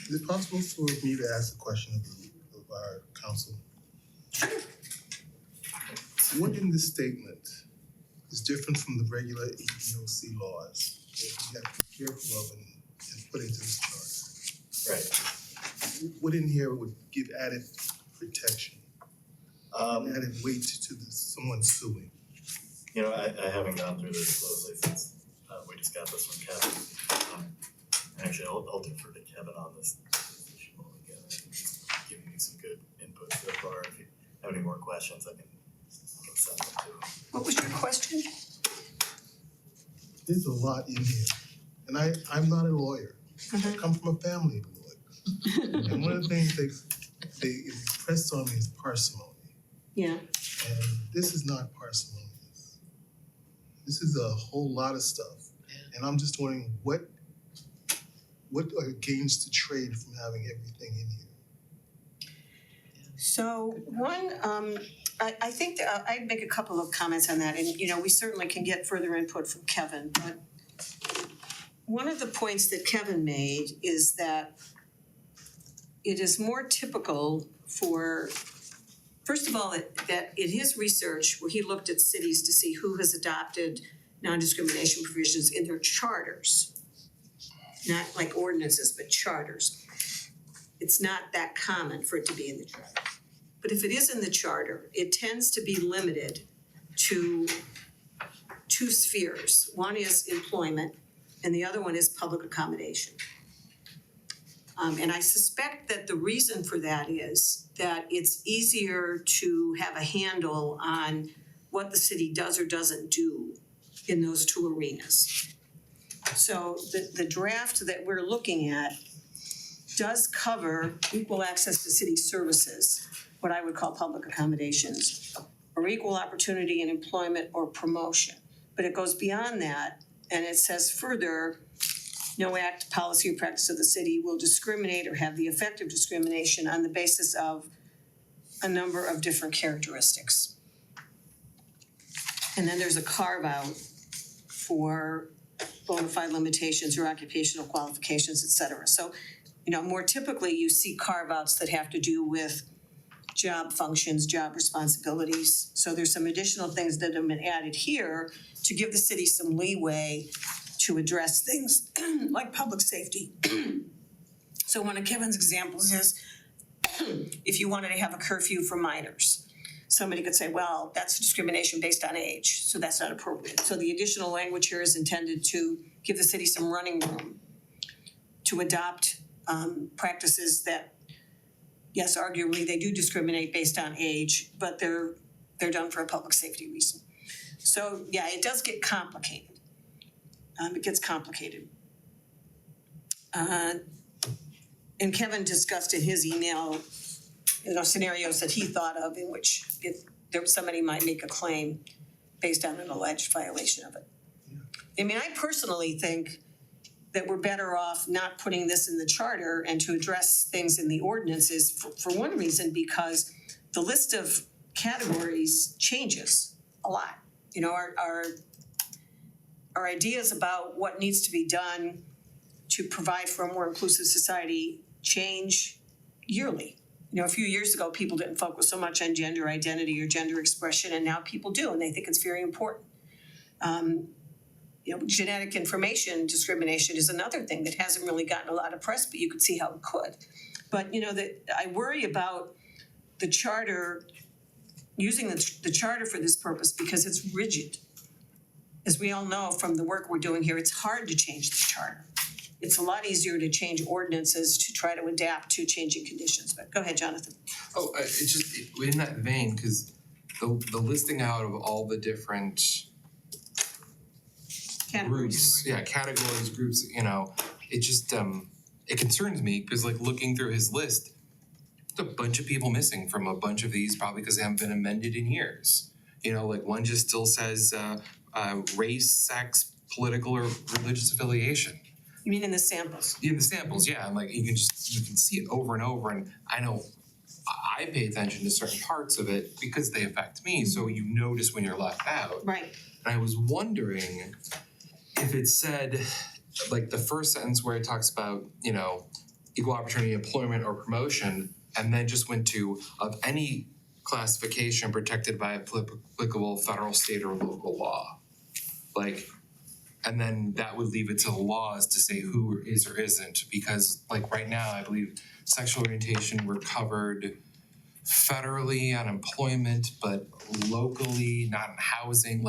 is it possible for me to ask a question of our council? What in this statement is different from the regular EEOC laws that we have to be careful of and put into this charter? Right. What in here would give added protection, added weight to someone suing? You know, I haven't gone through this closely since we just got this from Kevin. Actually, I'll defer to Kevin on this issue altogether. He's giving me some good input so far. If you have any more questions, I can send them to him. What was your question? There's a lot in here, and I'm not a lawyer. I come from a family of lawyers. And one of the things they impressed on me is parsimony. Yeah. And this is not parsimonious. This is a whole lot of stuff. And I'm just wondering what gains to trade from having everything in here? So one, I think that I'd make a couple of comments on that, and we certainly can get further input from Kevin, but one of the points that Kevin made is that it is more typical for, first of all, that in his research, where he looked at cities to see who has adopted non-discrimination provisions in their charters, not like ordinances, but charters. It's not that common for it to be in the charter. But if it is in the charter, it tends to be limited to two spheres. One is employment and the other one is public accommodation. And I suspect that the reason for that is that it's easier to have a handle on what the city does or doesn't do in those two arenas. So the draft that we're looking at does cover equal access to city services, what I would call public accommodations, or equal opportunity in employment or promotion. But it goes beyond that, and it says further, no act, policy, or practice of the city will discriminate or have the effect of discrimination on the basis of a number of different characteristics. And then there's a carve out for bona fide limitations or occupational qualifications, et cetera. So, more typically you see carve outs that have to do with job functions, job responsibilities. So there's some additional things that have been added here to give the city some leeway to address things like public safety. So one of Kevin's examples is if you wanted to have a curfew for minors. somebody could say, well, that's discrimination based on age, so that's not appropriate. So the additional language here is intended to give the city some running room to adopt practices that, yes, arguably they do discriminate based on age, but they're done for a public safety reason. So yeah, it does get complicated. It gets complicated. And Kevin discussed in his email, scenarios that he thought of in which somebody might make a claim based on an alleged violation of it. I mean, I personally think that we're better off not putting this in the charter and to address things in the ordinances for one reason, because the list of categories changes a lot. You know, our ideas about what needs to be done to provide for a more inclusive society change yearly. You know, a few years ago, people didn't focus so much on gender identity or gender expression, and now people do, and they think it's very important. Genetic information discrimination is another thing that hasn't really gotten a lot of press, but you could see how it could. But, I worry about the charter, using the charter for this purpose because it's rigid. As we all know from the work we're doing here, it's hard to change the charter. It's a lot easier to change ordinances to try to adapt to changing conditions, but go ahead, Jonathan. Oh, it's just in that vein, because the listing out of all the different groups, categories, groups, it just it concerns me because like looking through his list, there's a bunch of people missing from a bunch of these probably because they haven't been amended in years. Like one just still says race, sex, political or religious affiliation. You mean in the samples? In the samples, yeah, and like you can see it over and over, and I know I pay attention to certain parts of it because they affect me, so you notice when you're left out. Right. And I was wondering if it said, like the first sentence where it talks about, equal opportunity employment or promotion, and then just went to of any classification protected by applicable federal, state, or local law. And then that would leave it to the laws to say who is or isn't, because like right now, I believe sexual orientation we're covered federally on employment, but locally not in housing,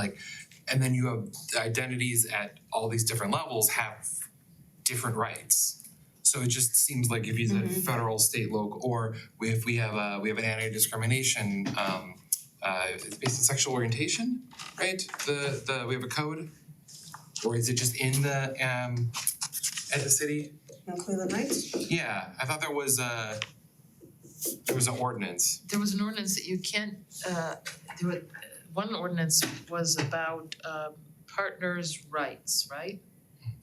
and then you have identities at all these different levels have different rights. So it just seems like if you said federal, state, local, or if we have an anti-discrimination, it's based on sexual orientation, right? We have a code. Or is it just in the at the city? In Cleveland Heights? Yeah, I thought there was an ordinance. There was an ordinance that you can't, one ordinance was about partners' rights, right?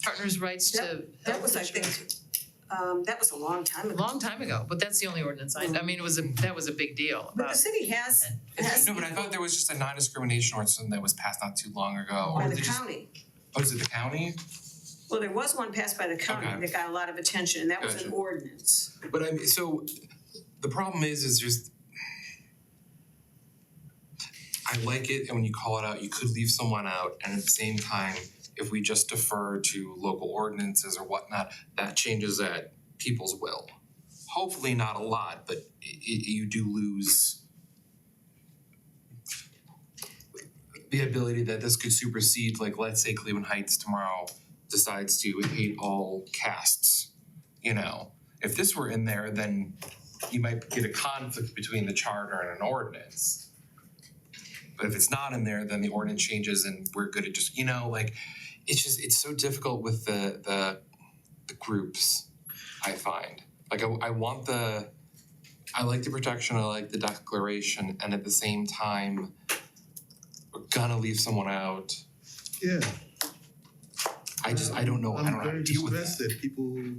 Partners' rights to That was, I think, that was a long time ago. long time ago, but that's the only ordinance. I mean, that was a big deal. But the city has No, but I thought there was just a non-discrimination ordinance that was passed not too long ago. by the county. Oh, is it the county? Well, there was one passed by the county Okay. that got a lot of attention, and that was an Gotcha. ordinance. But I mean, so the problem is just I like it, and when you call it out, you could leave someone out, and at the same time, if we just defer to local ordinances or whatnot, that changes at people's will. Hopefully not a lot, but you do lose the ability that this could supersede, like let's say Cleveland Heights tomorrow decides to hate all castes, If this were in there, then you might get a conflict between the charter and an ordinance. But if it's not in there, then the ordinance changes and we're good at just, it's so difficult with the groups, I find. I like the protection, I like the declaration, and at the same time, we're gonna leave someone out. Yeah. I don't know how to deal with I'm very distressed that people who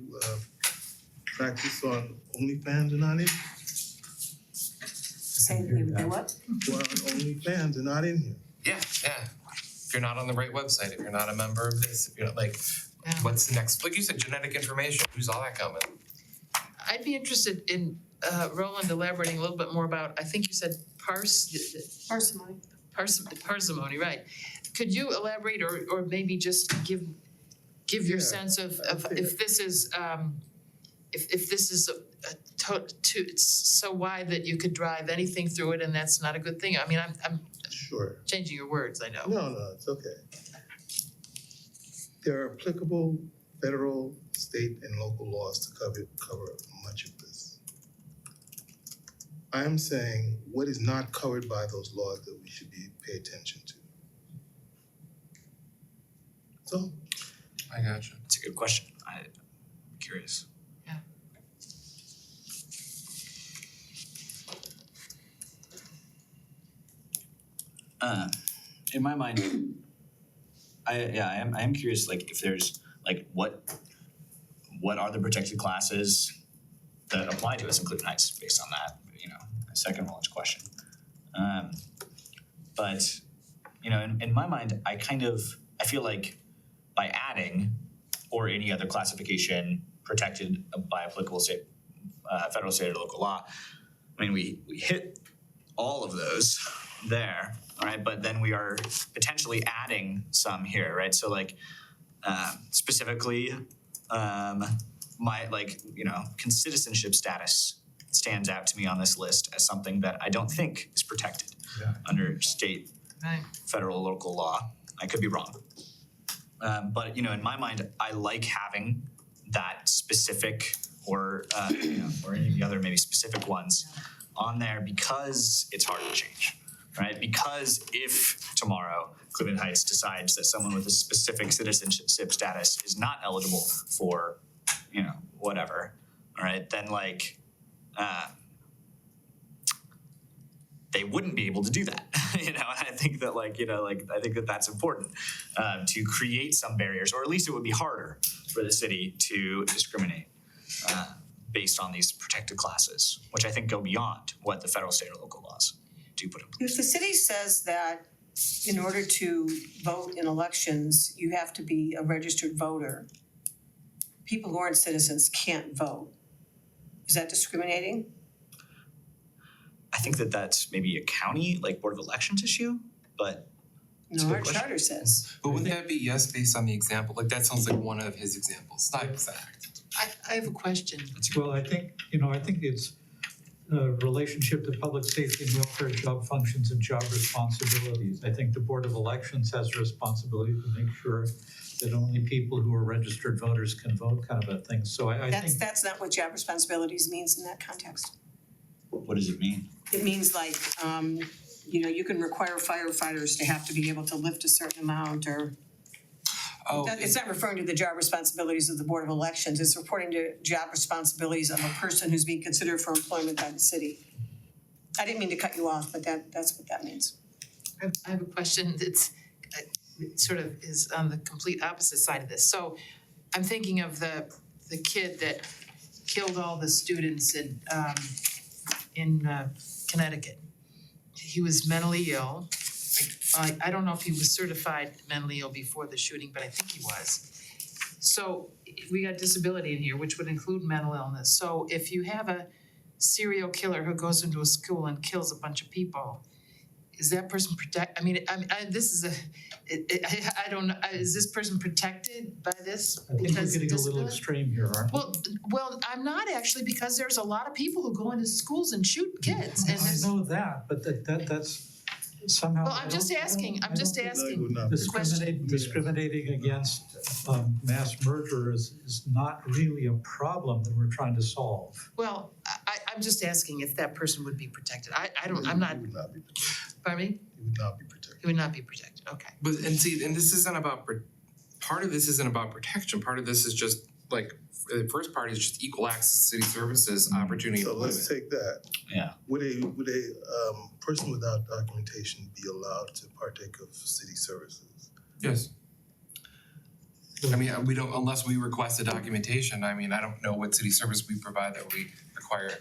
practice on OnlyFans are not in. Say they what? Who are on OnlyFans are not in here. Yeah. If you're not on the right website, if you're not a member of this, if you're not what's the next, like you said, genetic information, who's all that coming? I'd be interested in Roland elaborating a little bit more about, I think you said Parsimony. parsimony, right? Could you elaborate or maybe just give your sense of if this is if this is it's so wide that you could drive anything through it and that's not a good thing. I mean, I'm Sure. changing your words, I know. No, it's okay. There are applicable federal, state, and local laws to cover much of this. I'm saying what is not covered by those laws that we should pay attention to. So, I gotcha. It's a good question. I'm curious. In my mind, I am curious, like, if there's, like, what are the protected classes that apply to us in Cleveland Heights based on that, you know, a second knowledge question. But, you know, in my mind, I feel like by adding or any other classification protected by applicable state, federal, state, or local law, I mean, we hit all of those there, all right? But then we are potentially adding some here, right? So like specifically, my citizenship status stands out to me on this list as something that I don't think is protected under state, federal, local law. I could be wrong. But you know, in my mind, I like having that specific or any of the other maybe specific ones on there because it's hard to change, right? Because if tomorrow Cleveland Heights decides that someone with a specific citizenship status is not eligible for, you know, whatever, all right, then like they wouldn't be able to do that, you know. And I think that I think that that's important to create some barriers, or at least it would be harder for the city to discriminate based on these protected classes, which I think go beyond what the federal, state, or local laws do put in place. If the city says that in order to vote in elections, you have to be a registered voter, people who aren't citizens can't vote, is that discriminating? I think that that's maybe a county, like Board of Elections issue, but it's a No, good our question. charter says. But wouldn't that be yes based on the example? Like that sounds like one of his examples, not exact. I have a question. Well, I think it's relationship to public safety and welfare, job functions, and job responsibilities. I think the Board of Elections has a responsibility to make sure that only people who are registered voters can vote, kind of a thing. So I think That's not what job responsibilities means in that context. What does it mean? It means like, you know, you can require firefighters to have to be able to lift a certain amount or it's not referring to the job responsibilities of the Board of Elections, it's reporting to job responsibilities of a person who's being considered for employment by the city. I didn't mean to cut you off, but that's what that means. I have a question that's it sort of is on the complete opposite side of this. So I'm thinking of the kid that killed all the students in Connecticut. He was mentally ill. I don't know if he was certified mentally ill before the shooting, but I think he was. So we got disability in here, which would include mental illness. So if you have a serial killer who goes into a school and kills a bunch of people, is that person I don't know, is this person protected by this? we're getting a little extreme here, aren't we? Well, I'm not actually, because there's a lot of people who go into schools and shoot kids and I know that, but that's somehow. Well, I'm just asking. Discriminating against mass murder is not really a problem that we're trying to solve. Well, I'm just asking if that person would be protected. I'm not. He would not be protected. Pardon me? He would not be protected. He would not be protected, okay. But this isn't about part of this isn't about protection. Part of this is just like the first part is just equal access to city services, opportunity So employment. let's take that. Yeah. Would a person without documentation be allowed to partake of city services? Yes. I mean, we don't, unless we request a documentation, I mean, I don't know what city service we provide that we require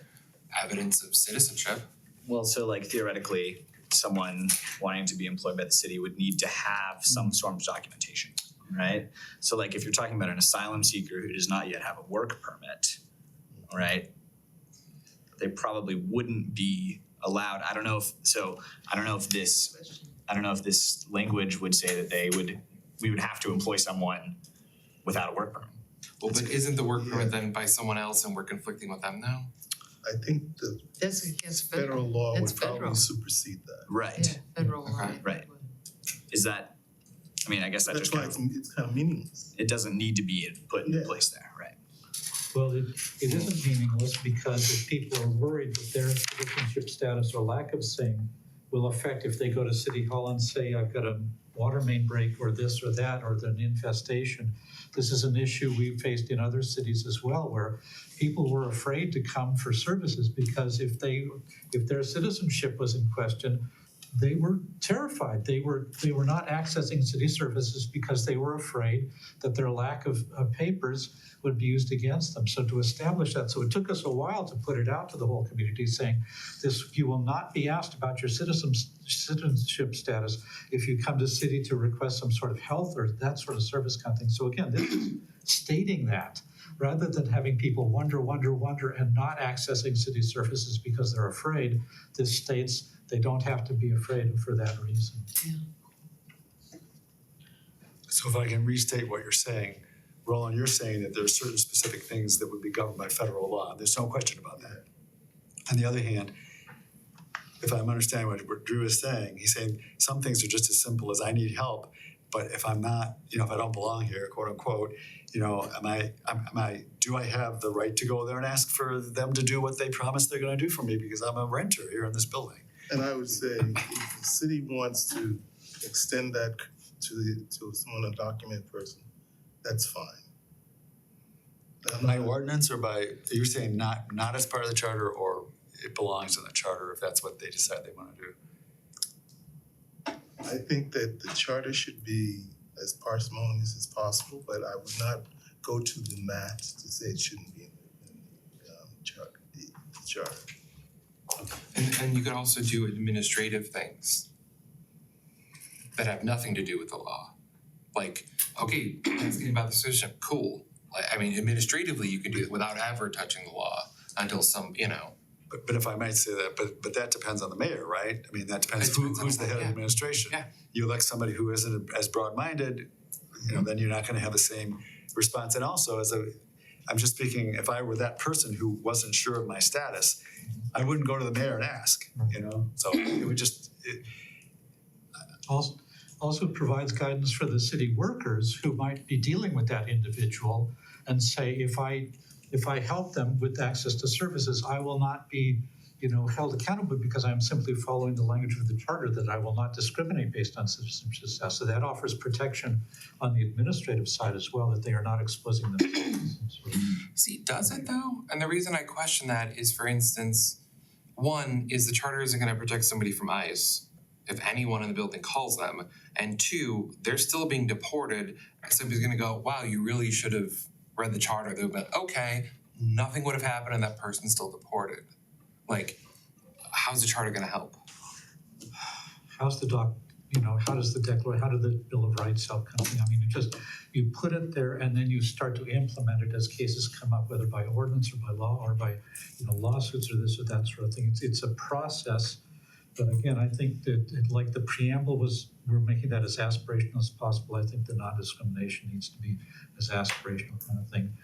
evidence of citizenship. Well, so like theoretically, someone wanting to be employed by the city would need to have some sort of documentation, right? So like if you're talking about an asylum seeker who does not yet have a work permit, right? They probably wouldn't be allowed. I don't know if this language would say that we would have to employ someone without a work permit. Well, but isn't the work permit then by someone else and we're conflicting with them now? I think the That's against federal law That's would probably federal. supersede that. Right. Yeah, federal law. Okay. Right. Is that, I mean, I guess that That's just why kind of, it's kind of meaningless. it doesn't need to be put in Yeah. place there, right? Well, it isn't meaningless because if people are worried that their citizenship status or lack of same will affect if they go to City Hall and say, I've got a water main break or this or that, or an infestation. This is an issue we've faced in other cities as well, where people were afraid to come for services because if their citizenship was in question, they were terrified. They were not accessing city services because they were afraid that their lack of papers would be used against them. So to establish that, so it took us a while to put it out to the whole community saying, you will not be asked about your citizenship status if you come to city to request some sort of health or that sort of service kind of thing. So again, this is stating that rather than having people wonder and not accessing city services because they're afraid. This states they don't have to be afraid for that reason. So if I can restate what you're saying, Roland, you're saying that there are certain specific things that would be governed by federal law. There's no question about that. On the other hand, if I'm understanding what Drew is saying, he's saying some things are just as simple as I need help, but if I'm not, if I don't belong here, quote unquote, do I have the right to go there and ask for them to do what they promise they're gonna do for me because I'm a renter here in this building? And I would say if the city wants to extend that to someone, a document person, that's fine. By ordinance or you're saying not as part of the charter, or it belongs in the charter if that's what they decide they wanna do? I think that the charter should be as parsimonious as possible, but I would not go to the mat to say it shouldn't be in the charter, the charter. And you could also do administrative things that have nothing to do with the law. Like, okay, asking about the citizenship, cool. I mean, administratively, you can do it without ever touching the law until But if I might say that, but that depends on the mayor, right? I mean, that depends who's the head of administration. Yeah. You elect somebody who isn't as broad-minded, then you're not gonna have the same response. And also, I'm just speaking, if I were that person who wasn't sure of my status, I wouldn't go to the mayor and ask, So it would just, Also provides guidance for the city workers who might be dealing with that individual and say, if I help them with access to services, I will not be, held accountable because I'm simply following the language of the charter that I will not discriminate based on citizenship status. So that offers protection on the administrative side as well, that they are not exposing themselves. See, does it though? And the reason I question that is, for instance, one is the charter isn't gonna protect somebody from ICE if anyone in the building calls them. And two, they're still being deported. Somebody's gonna go, wow, you really should have read the charter. They'll be like, okay, nothing would have happened and that person's still deported. Like, how's the charter gonna help? How does the Bill of Rights help company? I mean, you put it there and then you start to implement it as cases come up, whether by ordinance or by law or by, lawsuits or this or that sort of thing. It's a process. But again, I think that like the preamble we're making that as aspirational as possible. I think the non-discrimination needs to be as aspirational kind of thing.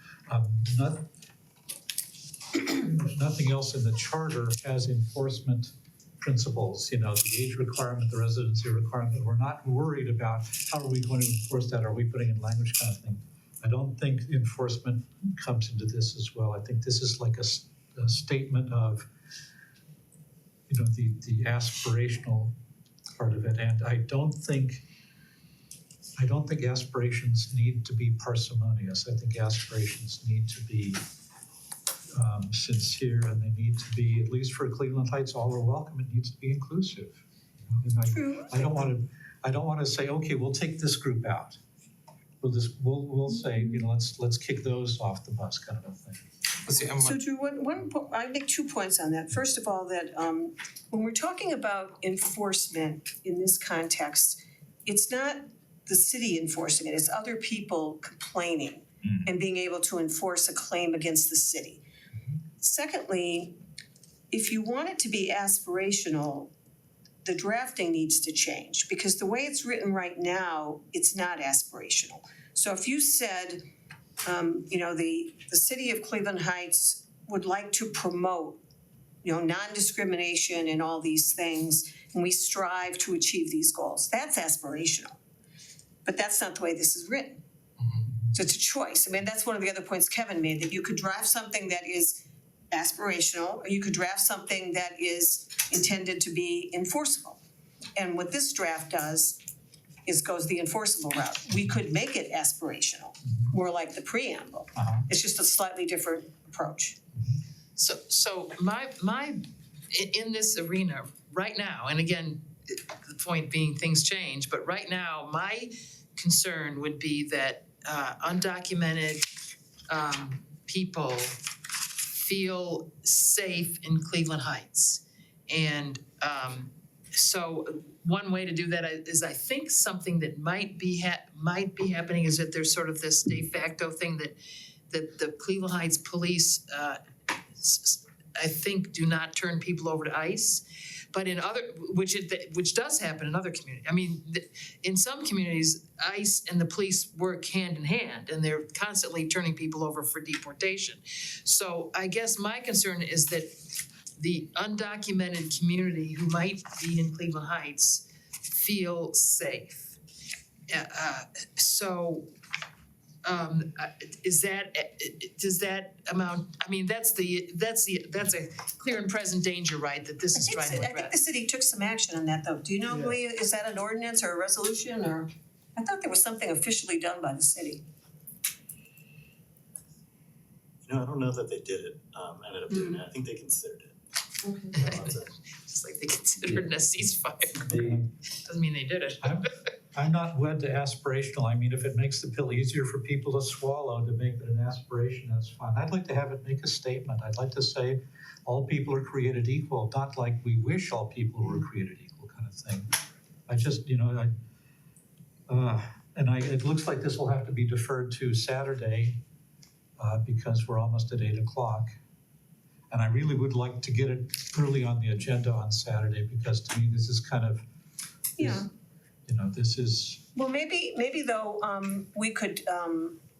There's nothing else in the charter has enforcement principles, the age requirement, the residency requirement. We're not worried about how are we going to enforce that? Are we putting in language kind of thing? I don't think enforcement comes into this as well. I think this is like a statement of, the aspirational part of it. And I don't think aspirations need to be parsimonious. I think aspirations need to be sincere, and they need to be, at least for Cleveland Heights, all are welcome. It needs to be inclusive. And I don't want to say, okay, we'll take this group out. We'll say, let's kick those off the bus, kind of a thing. So Drew, I make 2 points on that. First of all, that when we're talking about enforcement in this context, it's not the city enforcing it, it's other people complaining and being able to enforce a claim against the city. Secondly, if you want it to be aspirational, the drafting needs to change, because the way it's written right now, it's not aspirational. So if you said, you know, the city of Cleveland Heights would like to promote, you know, non-discrimination and all these things, and we strive to achieve these goals. That's aspirational. But that's not the way this is written. So it's a choice. I mean, that's one of the other points Kevin made, that you could draft something that is aspirational, or you could draft something that is intended to be enforceable. And what this draft does is goes the enforceable route. We could make it aspirational, more like the preamble. It's just a slightly different approach. So my in this arena right now, and again, the point being things change, but right now, my concern would be that undocumented people feel safe in Cleveland Heights. And so one way to do that is, I think something that might be happening is that there's sort of this de facto thing that the Cleveland Heights police I think do not turn people over to ICE. But in other, which does happen in other communities. I mean, in some communities, ICE and the police work hand in hand, and they're constantly turning people over for deportation. So I guess my concern is that the undocumented community who might be in Cleveland Heights feel safe. Is that, does that amount, I mean, that's a clear and present danger, right, that this is trying to address. I think the city took some action on that though. Do you know, Leah, is that an ordinance or a resolution, or? I thought there was something officially done by the city. You know, I don't know that they did it, ended up doing it, I think they considered it. Just like they considered it a ceasefire. Doesn't mean they did it. I'm not wed to aspirational. I mean, if it makes the pill easier for people to swallow, to make it an aspiration, that's fine. I'd like to have it make a statement. I'd like to say all people are created equal, not like we wish all people were created equal kind of thing. I just, you know, it looks like this will have to be deferred to Saturday because we're almost at 8 o'clock. And I really would like to get it early on the agenda on Saturday, because to me, this is kind of, Yeah. you know, this is. Well, maybe though, we could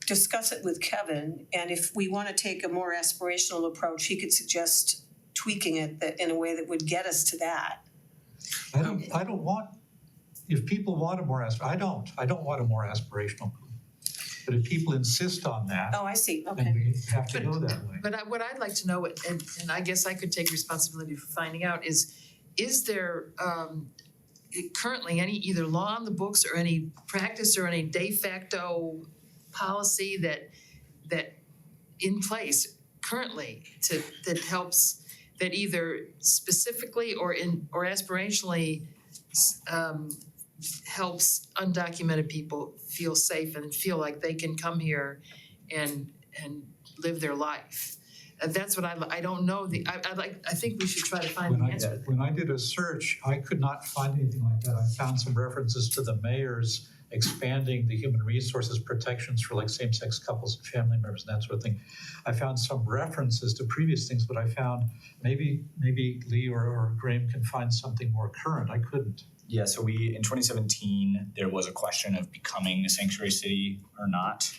discuss it with Kevin, and if we wanna take a more aspirational approach, he could suggest tweaking it in a way that would get us to that. I don't want, if people want a more I don't want a more aspirational. But if people insist on that, Oh, I see, then okay. we have to go that way. But what I'd like to know, and I guess I could take responsibility for finding out, is there currently any either law on the books or any practice or any de facto policy that in place currently that helps, that either specifically or aspirationally helps undocumented people feel safe and feel like they can come here and live their life. That's what I don't know, I think we should try to find the answer to that. When I did a search, I could not find anything like that. I found some references to the mayors expanding the human resources protections for like same-sex couples and family members and that sort of thing. I found some references to previous things, but I found maybe Lee or Graham can find something more current. I couldn't. Yeah, so in 2017, there was a question of becoming a sanctuary city or not.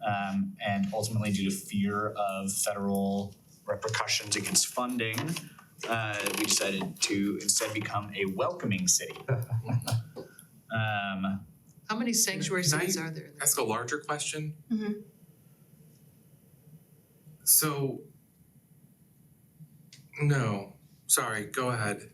And ultimately, due to fear of federal repercussions against funding, we decided to instead become a welcoming city. How many sanctuary Can I cities are there? ask a larger question? Mhm. So, no, sorry, go ahead.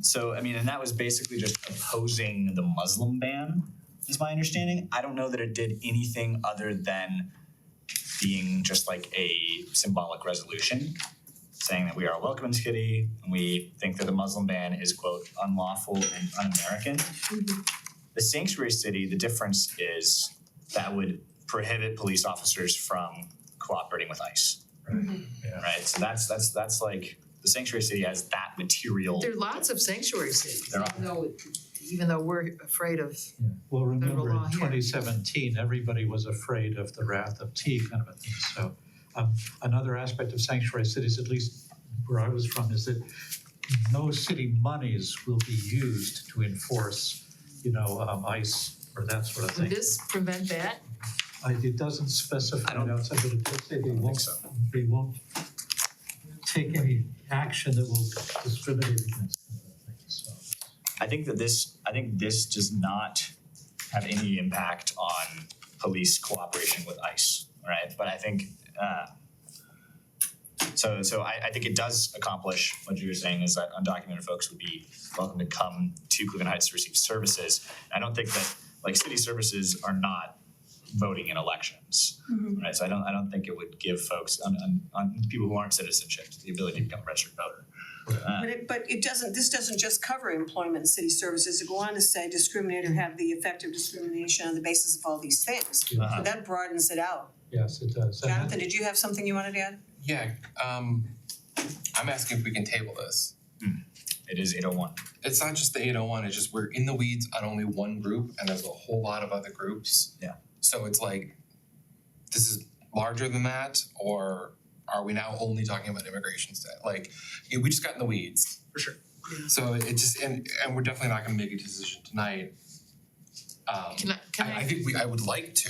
So, I mean, and that was basically just opposing the Muslim ban, is my understanding. I don't know that it did anything other than being just like a symbolic resolution, saying that we are a welcoming city and we think that the Muslim ban is, quote, unlawful and un-American. The sanctuary city, the difference is that would prohibit police officers from cooperating with ICE. Right? So that's like, the sanctuary city has that material. There are lots of sanctuary cities, There are. even though we're afraid of. Well, remember in law here. 2017, everybody was afraid of the wrath of T kind of a thing. So another aspect of sanctuary cities, at least where I was from, is that no city monies will be used to enforce, ICE or that sort of Would thing. this prevent that? It doesn't specify I don't- outside, but it does say they think won't, so. they won't take any action that will discriminate against them, I think, so. I think this does not have any impact on police cooperation with ICE, right? But I think, so I think it does accomplish what you were saying, is that undocumented folks would be welcome to come to Cleveland Heights to receive services. I don't think that, like, city services are not voting in elections, right? So I don't think it would give folks on people who aren't citizenship the ability to become a registered voter. But it doesn't, this doesn't just cover employment and city services. It go on to say discriminate or have the effect of discrimination on the basis of all these things. So that broadens it out. Yes, it does. And Jonathan, did you have something you wanted to add? Yeah, I'm asking if we can table this. It is 801. It's not just the 801, it's just we're in the weeds on only one group and there's a whole lot of other groups. Yeah. So it's like, this is larger than that, or are we now only talking about immigration stuff? Like, we just got in the weeds. For sure. So it just, and we're definitely not gonna make a decision tonight. Can I think I would like to,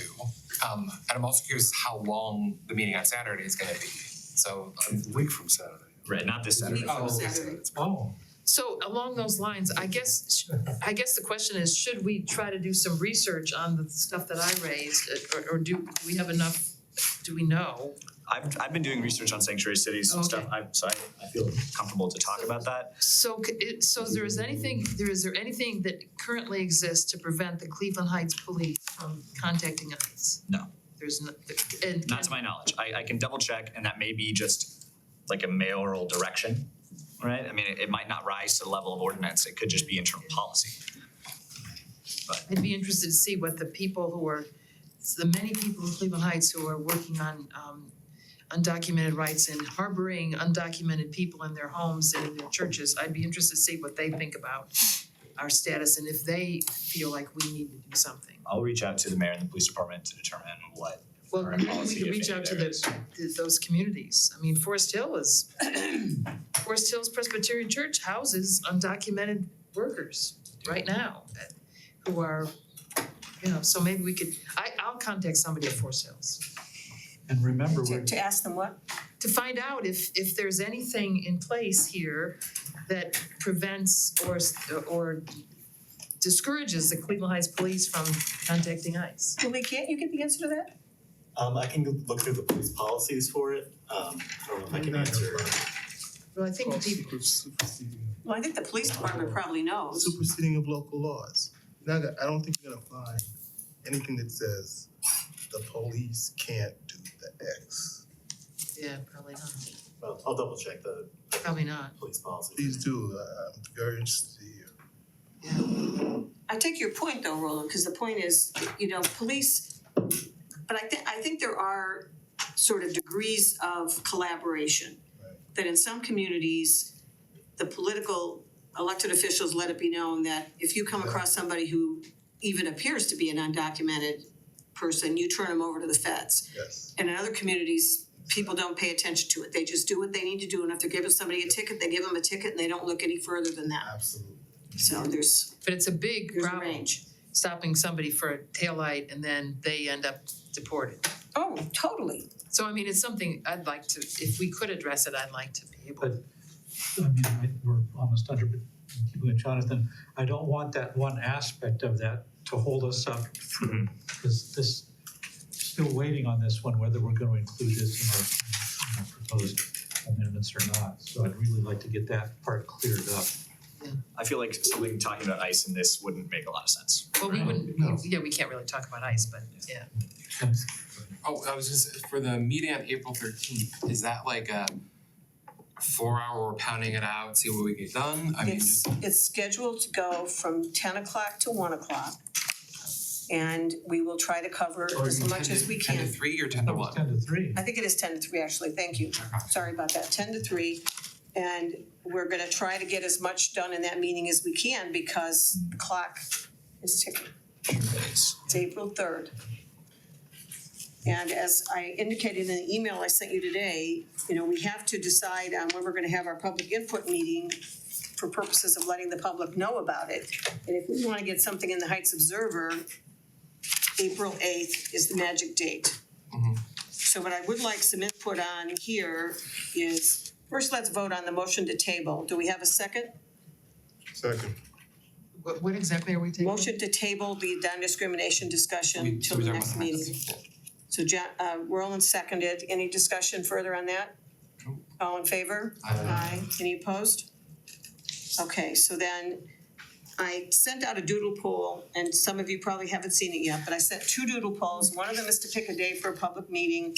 and I'm also curious how long the meeting on Saturday is gonna be. So, A week from Saturday. Right, not this Saturday. Oh, Saturday. Oh, So along those lines, I guess the question is, should we try to do some research on the stuff that I raised, or do we have enough, do we know? I've been doing research on sanctuary cities and stuff, so I feel comfortable to talk about that. So is there anything that currently exists to prevent the Cleveland Heights Police from contacting us? No. There's no, and Not to my knowledge. I can double check, and that may be just like a mayoral direction, right? I mean, it might not rise to the level of ordinance. It could just be internal policy. I'd be interested to see what the many people in Cleveland Heights who are working on undocumented rights and harboring undocumented people in their homes and in their churches. I'd be interested to see what they think about our status and if they feel like we need to do something. I'll reach out to the mayor and the police department to determine what Well, current maybe we policy, could if reach any, out to there is. those communities. I mean, Forest Hills Presbyterian Church houses undocumented workers right now who are, so maybe we could, I'll contact somebody at Forest Hills and remember, we're, To ask them what? to find out if there's anything in place here that prevents or discourages the Cleveland Heights Police from contacting ICE. Julie, can't you get the answer to that? I can look through the police policies for it. I don't know if I can answer. Well, I think Called people, superseding, Well, I think the police department probably knows. superseding of local laws. Now, I don't think you're gonna find anything that says the police can't do the X. yeah, probably not, Well, I'll double check the probably not. police policy. Please do, I'm very interested to hear. I take your point though, Roland, because the point is, police, but I think there are sort of degrees of collaboration. Right. That in some communities, the political elected officials let it be known that if you come across somebody who even appears to be an undocumented person, you turn them over to the feds. Yes. And in other communities, people don't pay attention to it. They just do what they need to do, and if they're giving somebody a ticket, they give them a ticket and they don't look any further than that. Absolutely. So there's But it's a big a problem, range. stopping somebody for a taillight and then they end up deported. Oh, totally. So I mean, it's something I'd like to, if we could address it, I'd like to be able. But, I mean, we're almost under, keeping with Jonathan, I don't want that one aspect of that to hold us up for, because this, still waiting on this one, whether we're gonna include this in our proposed amendments or not. So I'd really like to get that part cleared up. I feel like something talking about ICE in this wouldn't make a lot of sense. Well, we wouldn't, No. we can't really talk about ICE, but yeah. oh, I was just, for the meeting on April 13th, is that like a 4-hour, we're pounding it out, see what we get done? I mean, It's scheduled to go from 10 o'clock to 1 o'clock. And we will try to cover or as much as we 10 can. to 3 or 10 to 1? 10 to 3. I think it is 10 to 3 actually, thank you. Sorry about that, 10 to 3. And we're gonna try to get as much done in that meeting as we can because the clock is ticking. It's April 3rd. And as I indicated in the email I sent you today, we have to decide on when we're gonna have our public input meeting for purposes of letting the public know about it. And if we wanna get something in the Heights Observer, April 8th is the magic date. Mhm. So what I would like some input on here is, first let's vote on the motion to table. Do we have a second? Second. What exactly are we taking? Motion to table the non-discrimination discussion till the next meeting. So Roland seconded. Any discussion further on that? Nope. All in favor? Aye. Any opposed? Okay, so then I sent out a doodle poll, and some of you probably haven't seen it yet, but I sent 2 doodle polls. One of them is to pick a day for a public meeting,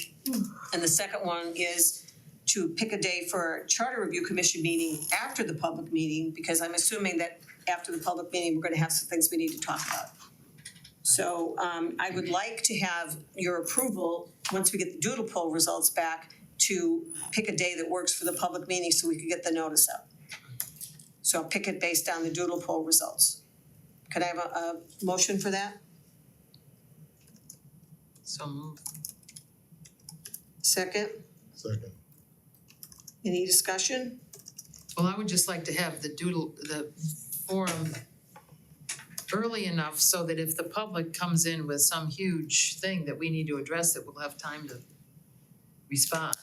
and the second one is to pick a day for a Charter Review Commission meeting after the public meeting, because I'm assuming that after the public meeting, we're gonna have some things we need to talk about. So I would like to have your approval, once we get the doodle poll results back, to pick a day that works for the public meeting so we can get the notice out. So I'll pick it based on the doodle poll results. Could I have a motion for that? So moved. Second, Second. any discussion? Well, I would just like to have the forum early enough so that if the public comes in with some huge thing that we need to address, that we'll have time to respond.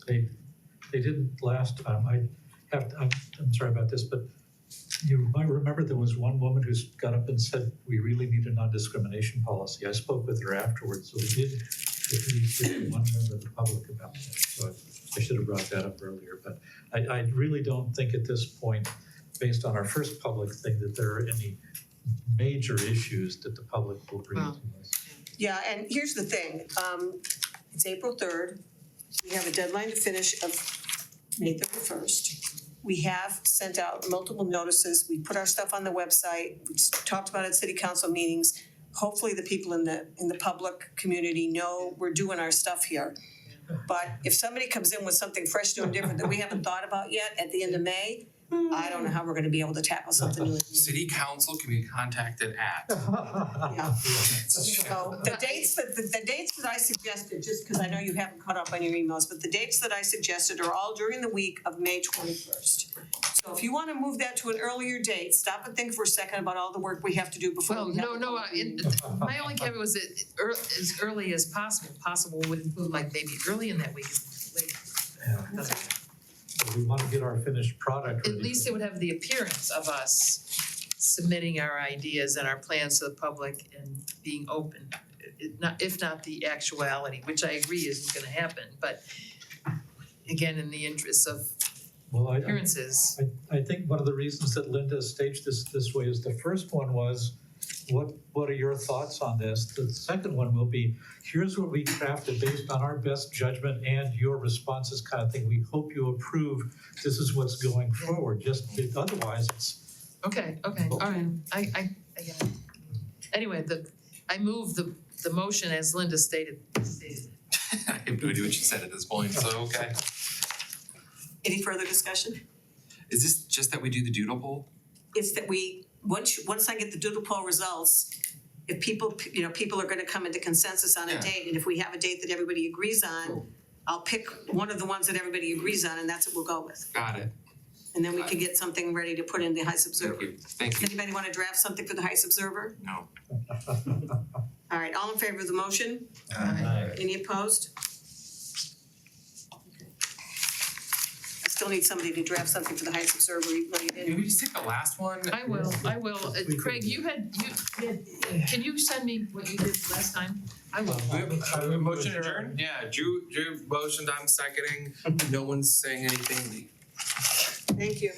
They didn't last time. I'm sorry about this, but you might remember there was one woman who's got up and said, we really need a non-discrimination policy. I spoke with her afterwards, so we did at one member of the public about that. So I should have brought that up earlier, but I really don't think at this point, based on our first public thing, that there are any major issues that the public will bring to us. Yeah, and here's the thing, it's April 3rd. We have a deadline to finish of May 31st. We have sent out multiple notices. We put our stuff on the website. We talked about it at city council meetings. Hopefully the people in the public community know we're doing our stuff here. But if somebody comes in with something fresh, new and different that we haven't thought about yet at the end of May, I don't know how we're gonna be able to tackle something new. City council can be contacted at. Yeah. So the dates that I suggested, just because I know you haven't caught up on your emails, but the dates that I suggested are all during the week of May 21st. So if you want to move that to an earlier date, stop and think for a second about all the work we have to do before Well, we have. my only caveat was that as early as possible would include like maybe early in that week, late. We want to get our finished product ready. At least it would have the appearance of us submitting our ideas and our plans to the public and being open. If not the actuality, which I agree isn't gonna happen, but again, in the interest of Well, appearances. I think one of the reasons that Linda staged this way is the first one was, what are your thoughts on this? The second one will be, here's what we crafted based on our best judgment and your responses kind of thing. We hope you approve. This is what's going forward. Just otherwise it's. Okay, all right, I get it. Anyway, I move the motion as Linda stated. I have no idea what you said at this point, so okay. Any further discussion? Is this just that we do the doodle poll? It's that once I get the doodle poll results, if people are gonna come into consensus on a Yeah. date, and if we have a date that everybody agrees on, Cool. I'll pick one of the ones that everybody agrees on, and that's what we'll go with. Got it. And then we can get something ready to put in the Heights Observer. Thank Does you. anybody wanna draft something for the Heights Observer? No. All right, all in favor of the motion? Any opposed? I still need somebody to draft something for the Heights Observer, even though you Can didn't. we just take the last one? I will. Craig, you had, can you send me what you did last time? I will. We have a motion adjourned? Yeah, Drew motioned, I'm seconding. No one's saying anything. Thank you.